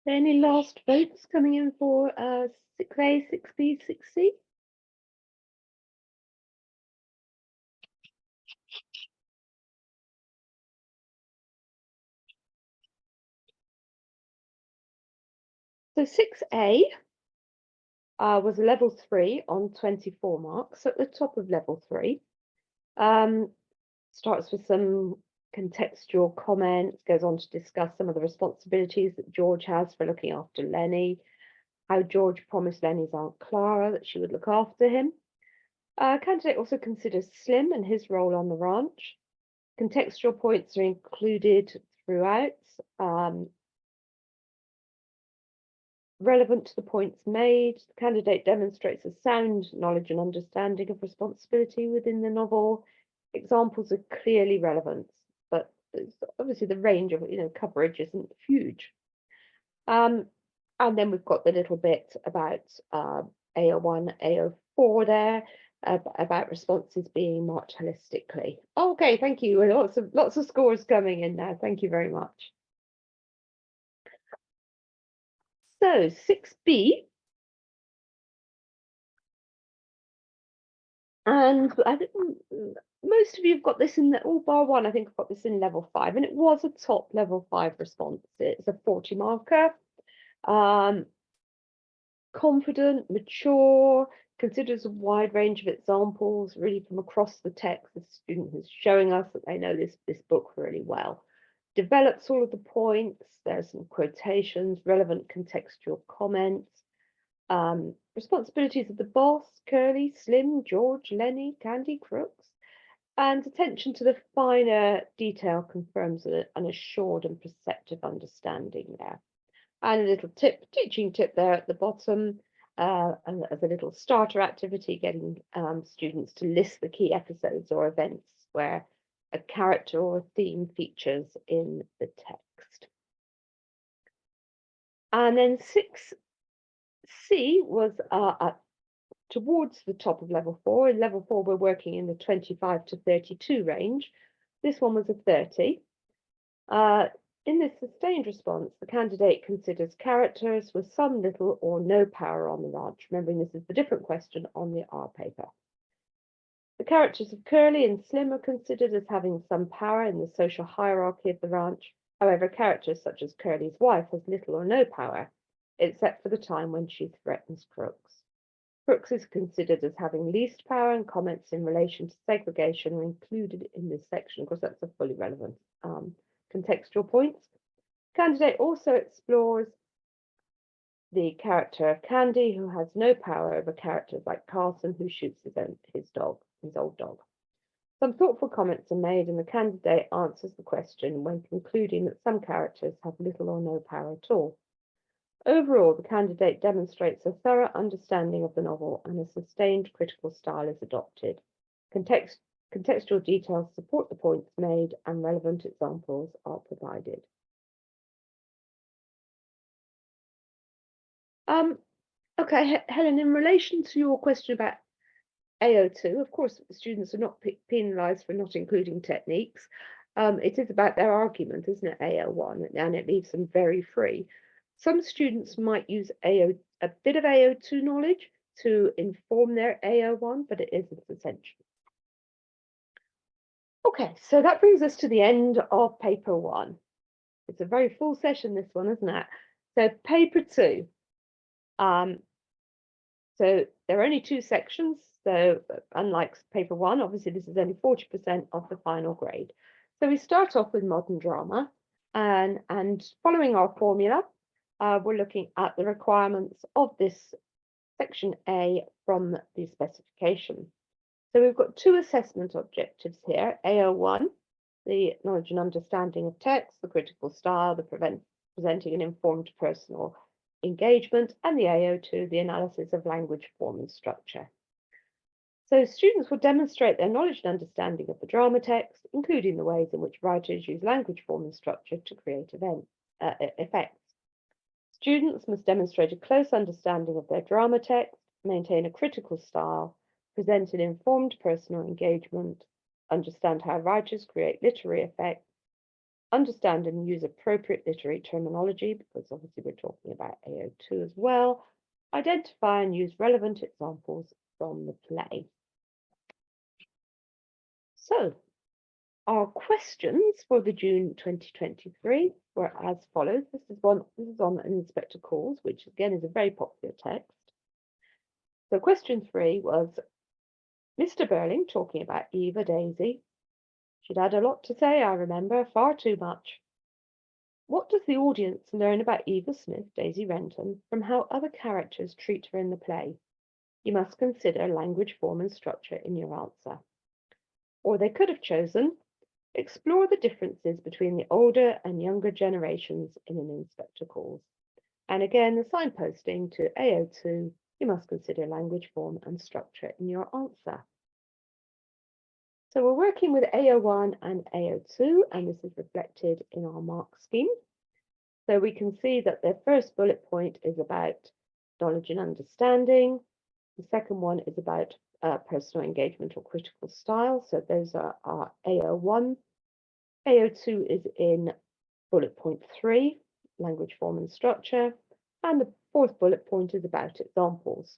Any last votes coming in for 6A, 6B, 6C? So 6A was level 3 on 24 marks, so at the top of level 3. Starts with some contextual comments, goes on to discuss some of the responsibilities that George has for looking after Lenny, how George promised Lenny's Aunt Clara that she would look after him. Candidate also considers Slim and his role on the ranch. Contextual points are included throughout, relevant to the points made. The candidate demonstrates a sound knowledge and understanding of responsibility within the novel. Examples are clearly relevant, but obviously the range of coverage isn't huge. And then we've got the little bit about AO1, AO4 there, about responses being marked holistically. Okay, thank you. Lots of scores coming in there. Thank you very much. So 6B. And I think most of you have got this in all bar one. I think I've got this in level 5, and it was a top level 5 response. It's a 40 marker. Confident, mature, considers a wide range of examples, really from across the text. The student who's showing us that they know this book really well. Develops all of the points. There's some quotations, relevant contextual comments. Responsibilities of the boss, Curly, Slim, George, Lenny, Candy, Crooks, and attention to the finer detail confirms an assured and perceptive understanding there. And a little teaching tip there at the bottom, and as a little starter activity, getting students to list the key episodes or events where a character or a theme features in the text. And then 6C was towards the top of level 4. In level 4, we're working in the 25 to 32 range. This one was a 30. In this sustained response, the candidate considers characters with some little or no power on the ranch. Remembering this is the different question on the R paper. The characters of Curly and Slim are considered as having some power in the social hierarchy of the ranch. However, characters such as Curly's wife has little or no power, except for the time when she threatens Crooks. Crooks is considered as having least power, and comments in relation to segregation are included in this section. Of course, that's a fully relevant contextual points. Candidate also explores the character of Candy, who has no power over characters like Carson, who shoots his old dog. Some thoughtful comments are made, and the candidate answers the question when concluding that some characters have little or no power at all. Overall, the candidate demonstrates a thorough understanding of the novel, and a sustained critical style is adopted. Contextual details support the points made, and relevant examples are provided. Okay, Helen, in relation to your question about AO2, of course, students are not penalised for not including techniques. It is about their argument, isn't it, AO1, and it leaves them very free. Some students might use a bit of AO2 knowledge to inform their AO1, but it isn't essential. Okay, so that brings us to the end of paper 1. It's a very full session, this one, isn't it? So paper 2. So there are only 2 sections. So unlike paper 1, obviously this is only 40% of the final grade. So we start off with modern drama, and following our formula, we're looking at the requirements of this section A from the specification. So we've got 2 assessment objectives here. AO1, the knowledge and understanding of text, the critical style, the presenting an informed personal engagement, and the AO2, the analysis of language, form, and structure. So students will demonstrate their knowledge and understanding of the drama text, including the ways in which writers use language, form, and structure to create effects. Students must demonstrate a close understanding of their drama text, maintain a critical style, present an informed personal engagement, understand how writers create literary effects, understand and use appropriate literary terminology, because obviously we're talking about AO2 as well, identify and use relevant examples from the play. So our questions for the June 2023 were as follows. This is on Inspector Calls, which again is a very popular text. So question 3 was Mr. Burling talking about Eva Daisy. She'd had a lot to say, I remember, far too much. What does the audience learn about Eva Smith, Daisy Renton, from how other characters treat her in the play? You must consider language, form, and structure in your answer. Or they could have chosen, explore the differences between the older and younger generations in an Inspector Calls. And again, the signposting to AO2, you must consider language, form, and structure in your answer. So we're working with AO1 and AO2, and this is reflected in our mark scheme. So we can see that the first bullet point is about knowledge and understanding. The second one is about personal engagement or critical style. So those are our AO1. AO2 is in bullet point 3, language, form, and structure. And the fourth bullet point is about examples.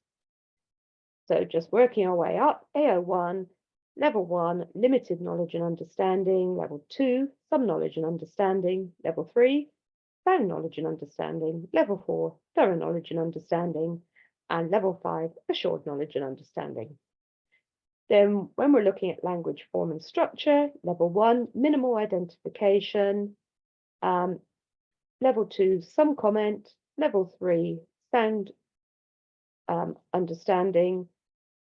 So just working our way up, AO1, Level 1, limited knowledge and understanding. Level 2, some knowledge and understanding. Level 3, sound knowledge and understanding. Level 4, thorough knowledge and understanding. And level 5, assured knowledge and understanding. Then when we're looking at language, form, and structure, level 1, minimal identification. Level 2, some comment. Level 3, sound understanding,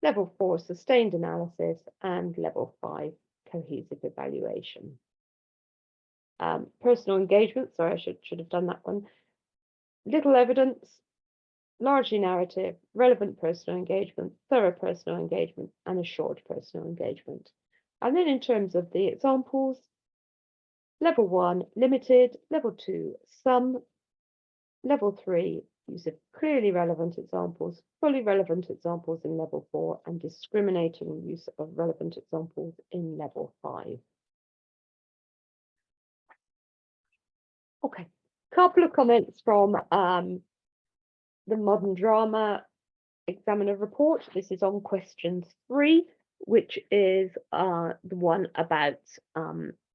level 4 sustained analysis, and level 5 cohesive evaluation. Personal engagement, sorry, I should have done that one. Little evidence, largely narrative, relevant personal engagement, thorough personal engagement, and assured personal engagement. And then in terms of the examples, level 1, limited, level 2, some, level 3, use of clearly relevant examples, fully relevant examples in level 4, and discriminating use of relevant examples in level 5. Okay, couple of comments from the modern drama examiner report. This is on question 3, which is the one about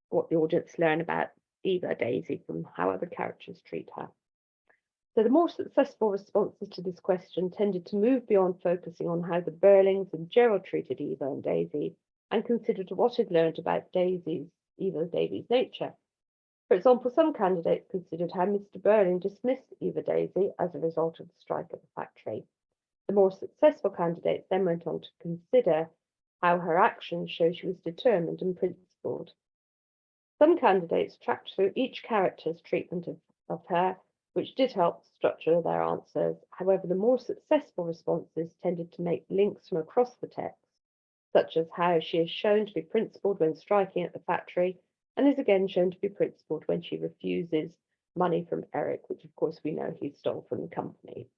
what the audience learn about Eva Daisy from how other characters treat her. So the more successful responses to this question tended to move beyond focusing on how the Burlings and Gerald treated Eva and Daisy, and considered what is learned about Eva Davy's nature. For example, some candidates considered how Mr. Burling dismissed Eva Daisy as a result of the strike at the factory. The more successful candidates then went on to consider how her actions show she was determined and principled. Some candidates tracked through each character's treatment of her, which did help structure their answers. However, the more successful responses tended to make links from across the text, such as how she is shown to be principled when striking at the factory, and is again shown to be principled when she refuses money from Eric, which of course we know he stole from the company.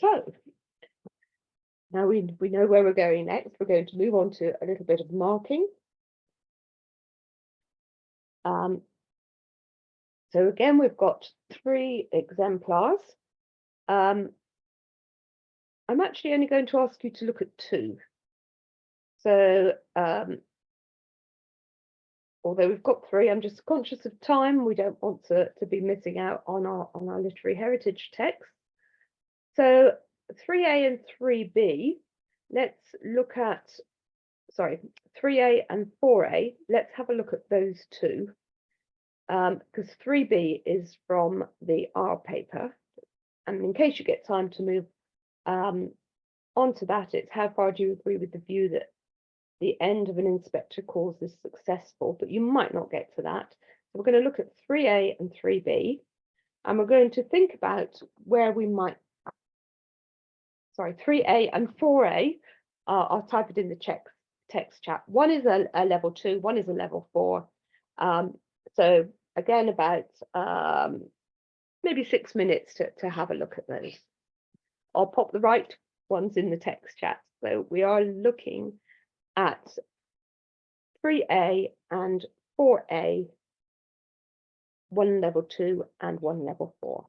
So now we know where we're going next. We're going to move on to a little bit of marking. So again, we've got 3 exemplars. I'm actually only going to ask you to look at 2. So although we've got 3, I'm just conscious of time. We don't want to be missing out on our literary heritage text. So 3A and 3B, let's look at, sorry, 3A and 4A, let's have a look at those 2. Because 3B is from the R paper. And in case you get time to move onto that, it's how far do you agree with the view that the end of an inspector calls is successful, but you might not get to that. So we're going to look at 3A and 3B, and we're going to think about where we might, sorry, 3A and 4A, I'll type it in the text chat. One is a level 2, one is a level 4. So again, about maybe 6 minutes to have a look at those. I'll pop the right ones in the text chat. So we are looking at 3A and 4A, 1 level 2 and 1 level 4.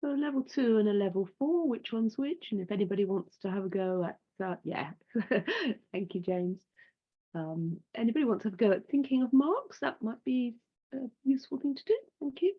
So a level 2 and a level 4, which one's which? And if anybody wants to have a go at, yeah, thank you, James. Anybody wants to have a go at thinking of marks? That might be a useful thing to do. Thank you.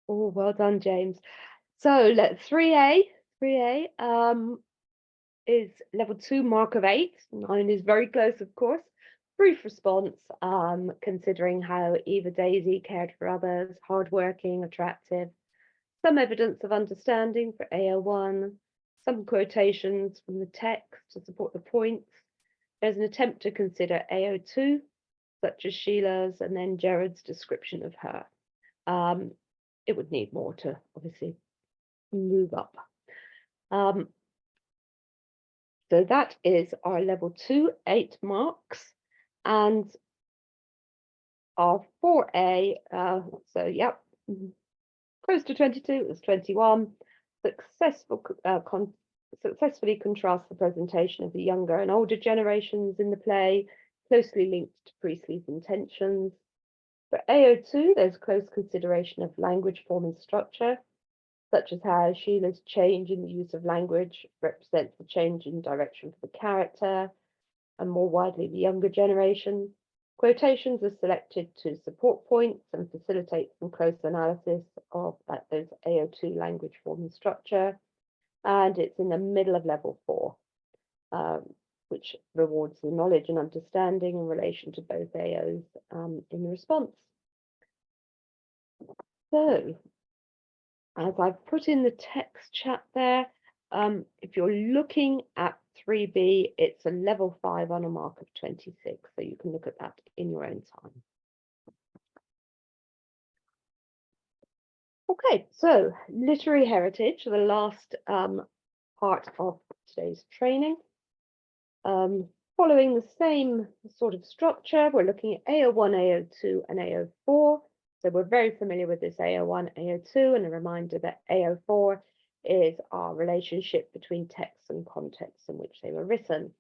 Oh, well done, James. So let 3A is level 2, mark of 8. 9 is very close, of course. Brief response, considering how Eva Daisy cared for others, hardworking, attractive. Some evidence of understanding for AO1, some quotations from the text to support the points. There's an attempt to consider AO2, such as Sheila's, and then Jared's description of her. It would need more to obviously move up. So that is our level 2, 8 marks, and our 4A, so yep, close to 22, it was 21. Successfully contrast the presentation of the younger and older generations in the play, closely linked to Priestley's intentions. For AO2, there's close consideration of language, form, and structure, such as how Sheila's change in the use of language represents the change in direction for the character, and more widely the younger generation. Quotations are selected to support points and facilitate some close analysis of those AO2 language, form, and structure. And it's in the middle of level 4, which rewards the knowledge and understanding in relation to both AOs in the response. So, as I've put in the text chat there, if you're looking at 3B, it's a level 5 on a mark of 26, so you can look at that in your own time. Okay, so literary heritage, the last part of today's training. Following the same sort of structure, we're looking at AO1, AO2, and AO4. So we're very familiar with this AO1, AO2, and a reminder that AO4 is our relationship between texts and contexts in which they were written.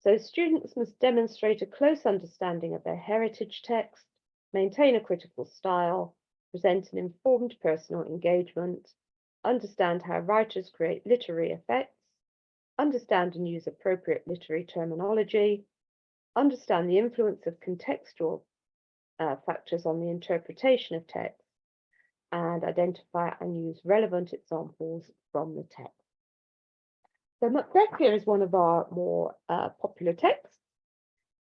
So students must demonstrate a close understanding of their heritage text, maintain a critical style, present an informed personal engagement, understand how writers create literary effects, understand and use appropriate literary terminology, understand the influence of contextual factors on the interpretation of text, and identify and use relevant examples from the text. So Macbeth here is one of our more popular texts.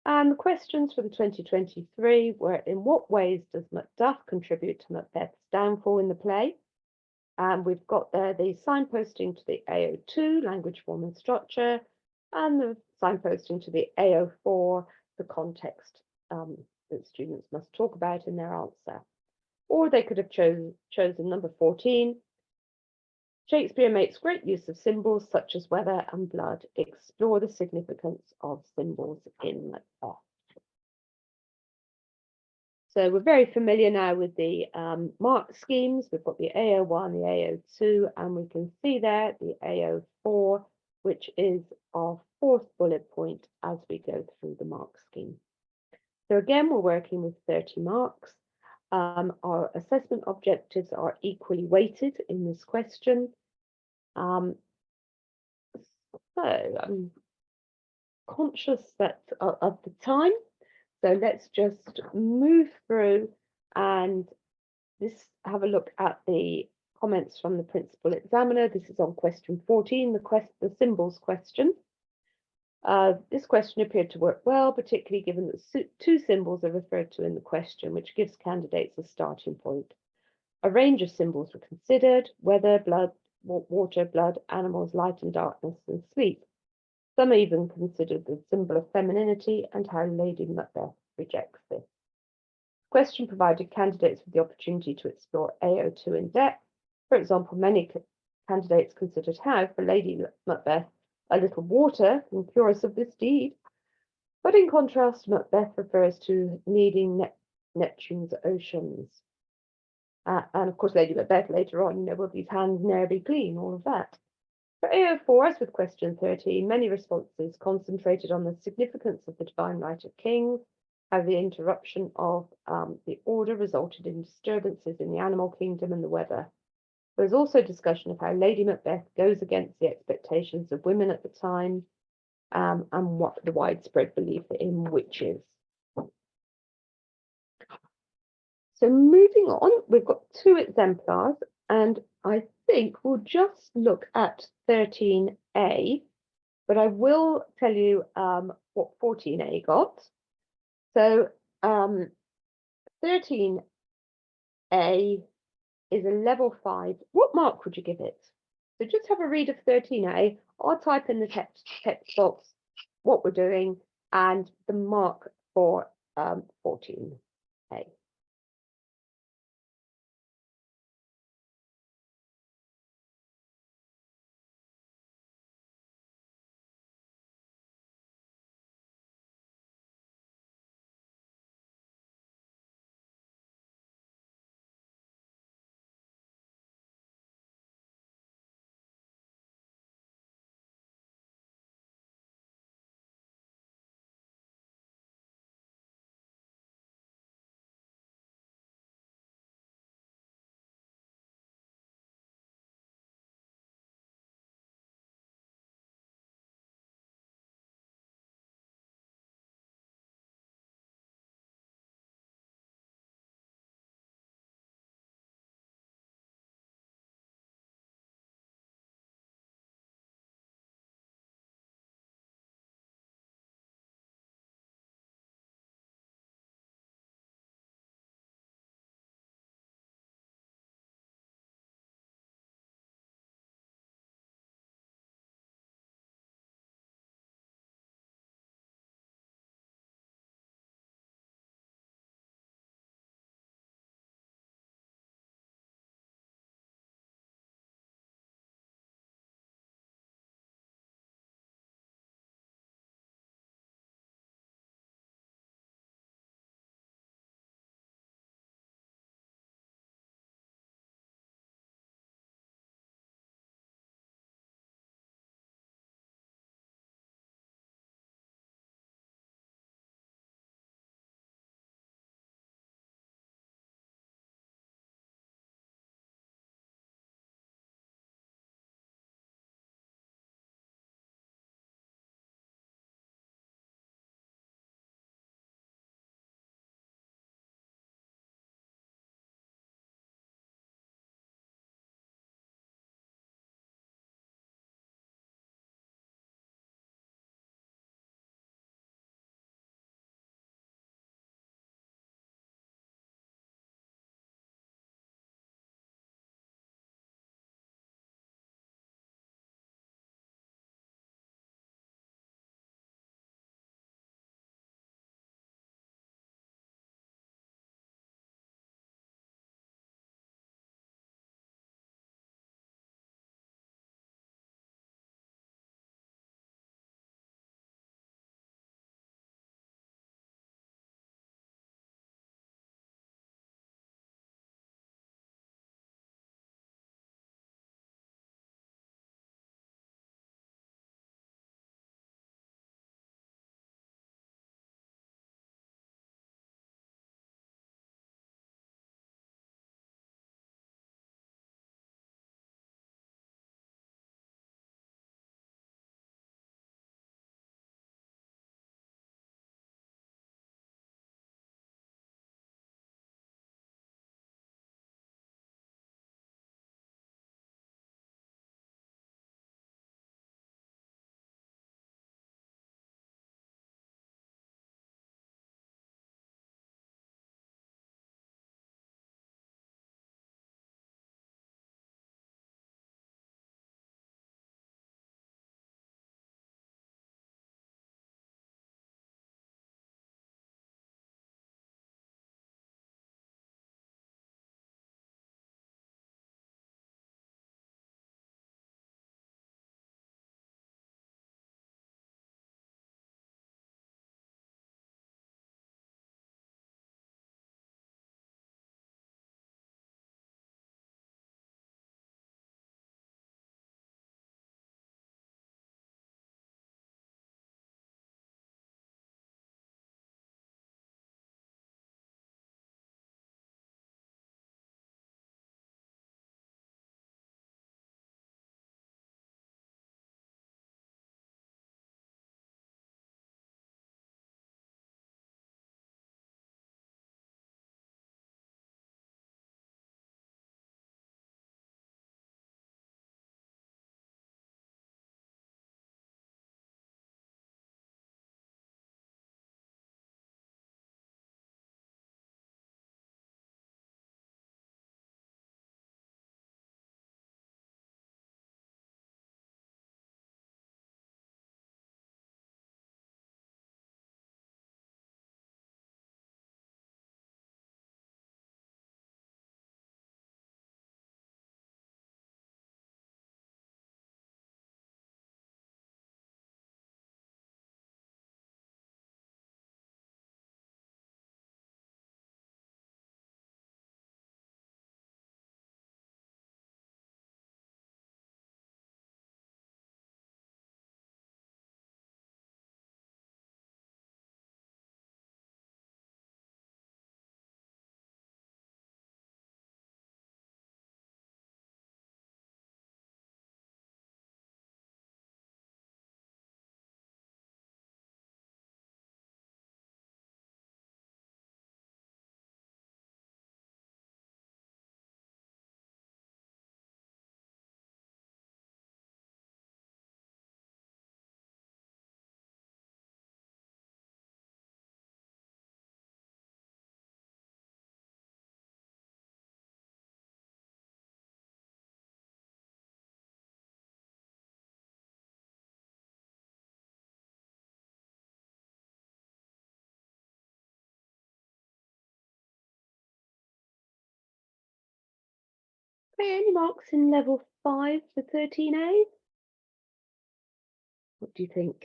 And the questions for the 2023 were, in what ways does Macduff contribute to Macbeth's downfall in the play? And we've got there the signposting to the AO2, language, form, and structure, and the signposting to the AO4, the context that students must talk about in their answer. Or they could have chosen number 14. Shakespeare makes great use of symbols such as weather and blood. Explore the significance of symbols in Macbeth. So we're very familiar now with the mark schemes. We've got the AO1, the AO2, and we can see there the AO4, which is our fourth bullet point as we go through the mark scheme. So again, we're working with 30 marks. Our assessment objectives are equally weighted in this question. So I'm conscious that of the time. So let's just move through and have a look at the comments from the principal examiner. This is on question 14, the symbols question. This question appeared to work well, particularly given that two symbols are referred to in the question, which gives candidates a starting point. A range of symbols were considered: weather, blood, water, blood, animals, light and darkness, and sleep. Some even considered the symbol of femininity and how Lady Macbeth rejects this. The question provided candidates with the opportunity to explore AO2 in depth. For example, many candidates considered how, for Lady Macbeth, a little water can cure us of this deed. But in contrast, Macbeth refers to needing Neptune's oceans. And of course, Lady Macbeth later on, will these hands ne'er be clean, all of that. For AO4, as with question 13, many responses concentrated on the significance of the divine right of kings, how the interruption of the order resulted in disturbances in the animal kingdom and the weather. There was also discussion of how Lady Macbeth goes against the expectations of women at the time, and what the widespread belief in witches. So moving on, we've got two exemplars, and I think we'll just look at 13A, but I will tell you what 14A got. So 13A is a level 5. What mark would you give it? So just have a read of 13A. I'll type in the text box what we're doing and the mark for 14A. Okay, any marks in level 5 for 13A? What do you think?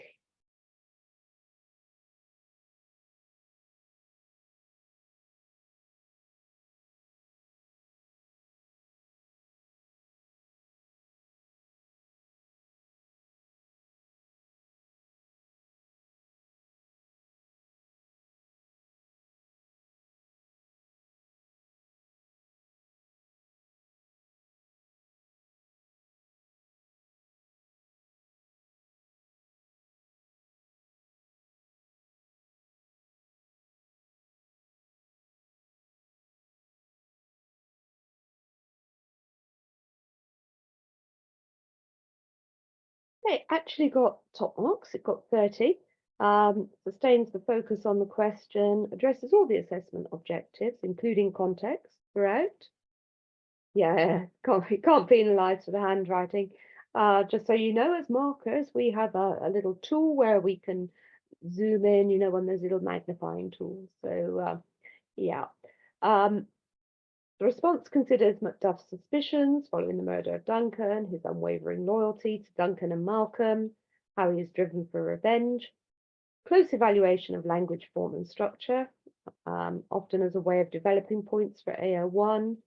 It actually got top marks, it got 30. Sustains the focus on the question, addresses all the assessment objectives, including context throughout. Yeah, can't penalise for the handwriting. Just so you know, as markers, we have a little tool where we can zoom in, you know, on those little magnifying tools. So, yeah. The response considers Macduff's suspicions following the murder of Duncan, his unwavering loyalty to Duncan and Malcolm, how he is driven for revenge, close evaluation of language, form and structure, often as a way of developing points for AO1.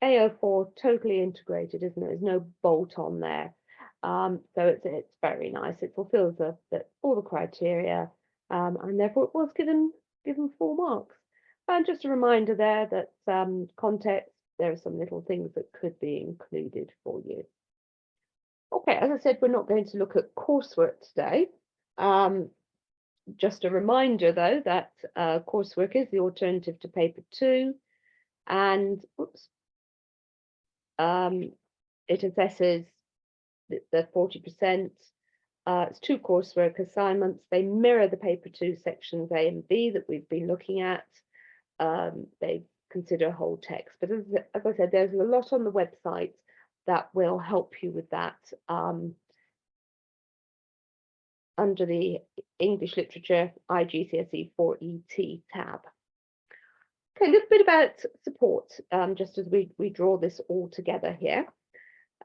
AO4 totally integrated, isn't it? There's no bolt on there. So it's very nice. It fulfills all the criteria, and therefore it was given 4 marks. And just a reminder there that context, there are some little things that could be included for you. Okay, as I said, we're not going to look at coursework today. Just a reminder though that coursework is the alternative to paper 2, and it assesses the 40%. It's 2 coursework assignments. They mirror the paper 2 sections A and B that we've been looking at. They consider whole text, but as I said, there's a lot on the website that will help you with that under the English Literature IGCSE 4ET tab. Okay, a little bit about support, just as we draw this all together here.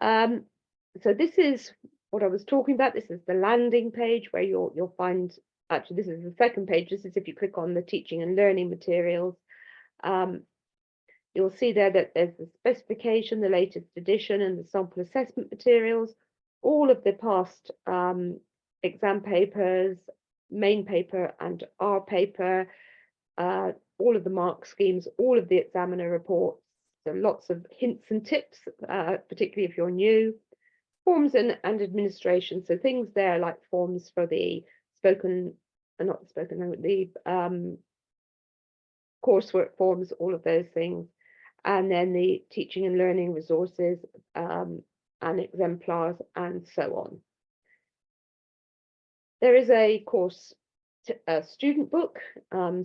So this is what I was talking about. This is the landing page where you'll find, actually this is the second page. This is if you click on the teaching and learning materials. You'll see there that there's the specification, the latest edition, and the sample assessment materials, all of the past exam papers, main paper and R paper, all of the mark schemes, all of the examiner reports. So lots of hints and tips, particularly if you're new. Forms and administration, so things there like forms for the coursework forms, all of those things, and then the teaching and learning resources and exemplars and so on. There is a course student book.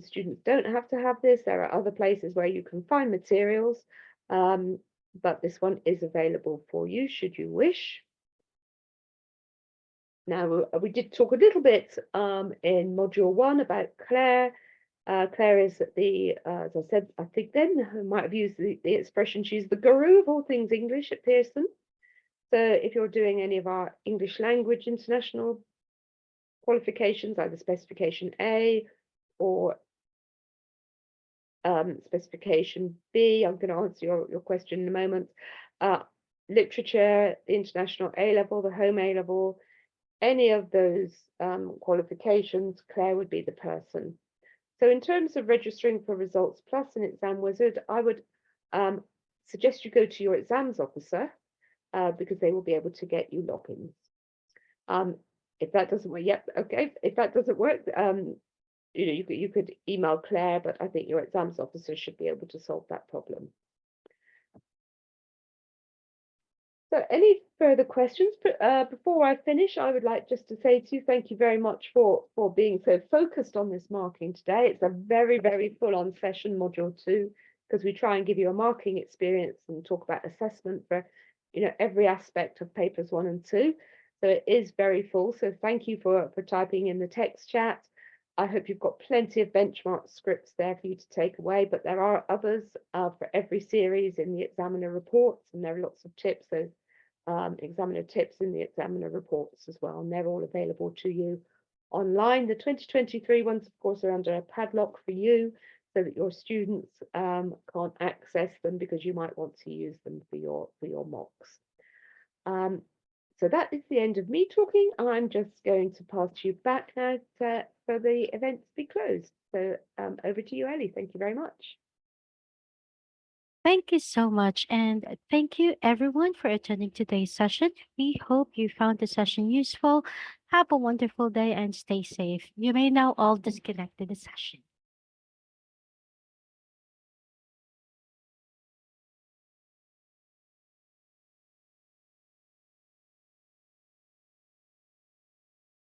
Students don't have to have this. There are other places where you can find materials, but this one is available for you should you wish. Now, we did talk a little bit in module 1 about Claire. Claire is as I said, I think then I might have used the expression, she's the guru of all things English at Pearson. So if you're doing any of our English language international qualifications, either specification A or specification B, I'm going to answer your question in a moment. Literature, the international A level, the home A level, any of those qualifications, Claire would be the person. So in terms of registering for Results Plus and Exam Wizard, I would suggest you go to your exams officer because they will be able to get you logins. If that doesn't work, yep, okay. If that doesn't work, you know, you could email Claire, but I think your exams officer should be able to solve that problem. So any further questions? Before I finish, I would like just to say to you, thank you very much for being so focused on this marking today. It's a very, very full-on session, module 2, because we try and give you a marking experience and talk about assessment for, you know, every aspect of papers 1 and 2. So it is very full. So thank you for typing in the text chat. I hope you've got plenty of benchmark scripts there for you to take away, but there are others for every series in the examiner reports, and there are lots of tips, so examiner tips in the examiner reports as well, and they're all available to you online. The 2023 ones, of course, are under a padlock for you so that your students can't access them because you might want to use them for your mocks. So that is the end of me talking. I'm just going to pass you back now for the event to be closed. So over to you, Ellie. Thank you very much. Thank you so much. And thank you everyone for attending today's session. We hope you found the session useful. Have a wonderful day and stay safe. You may now all disconnect to the session.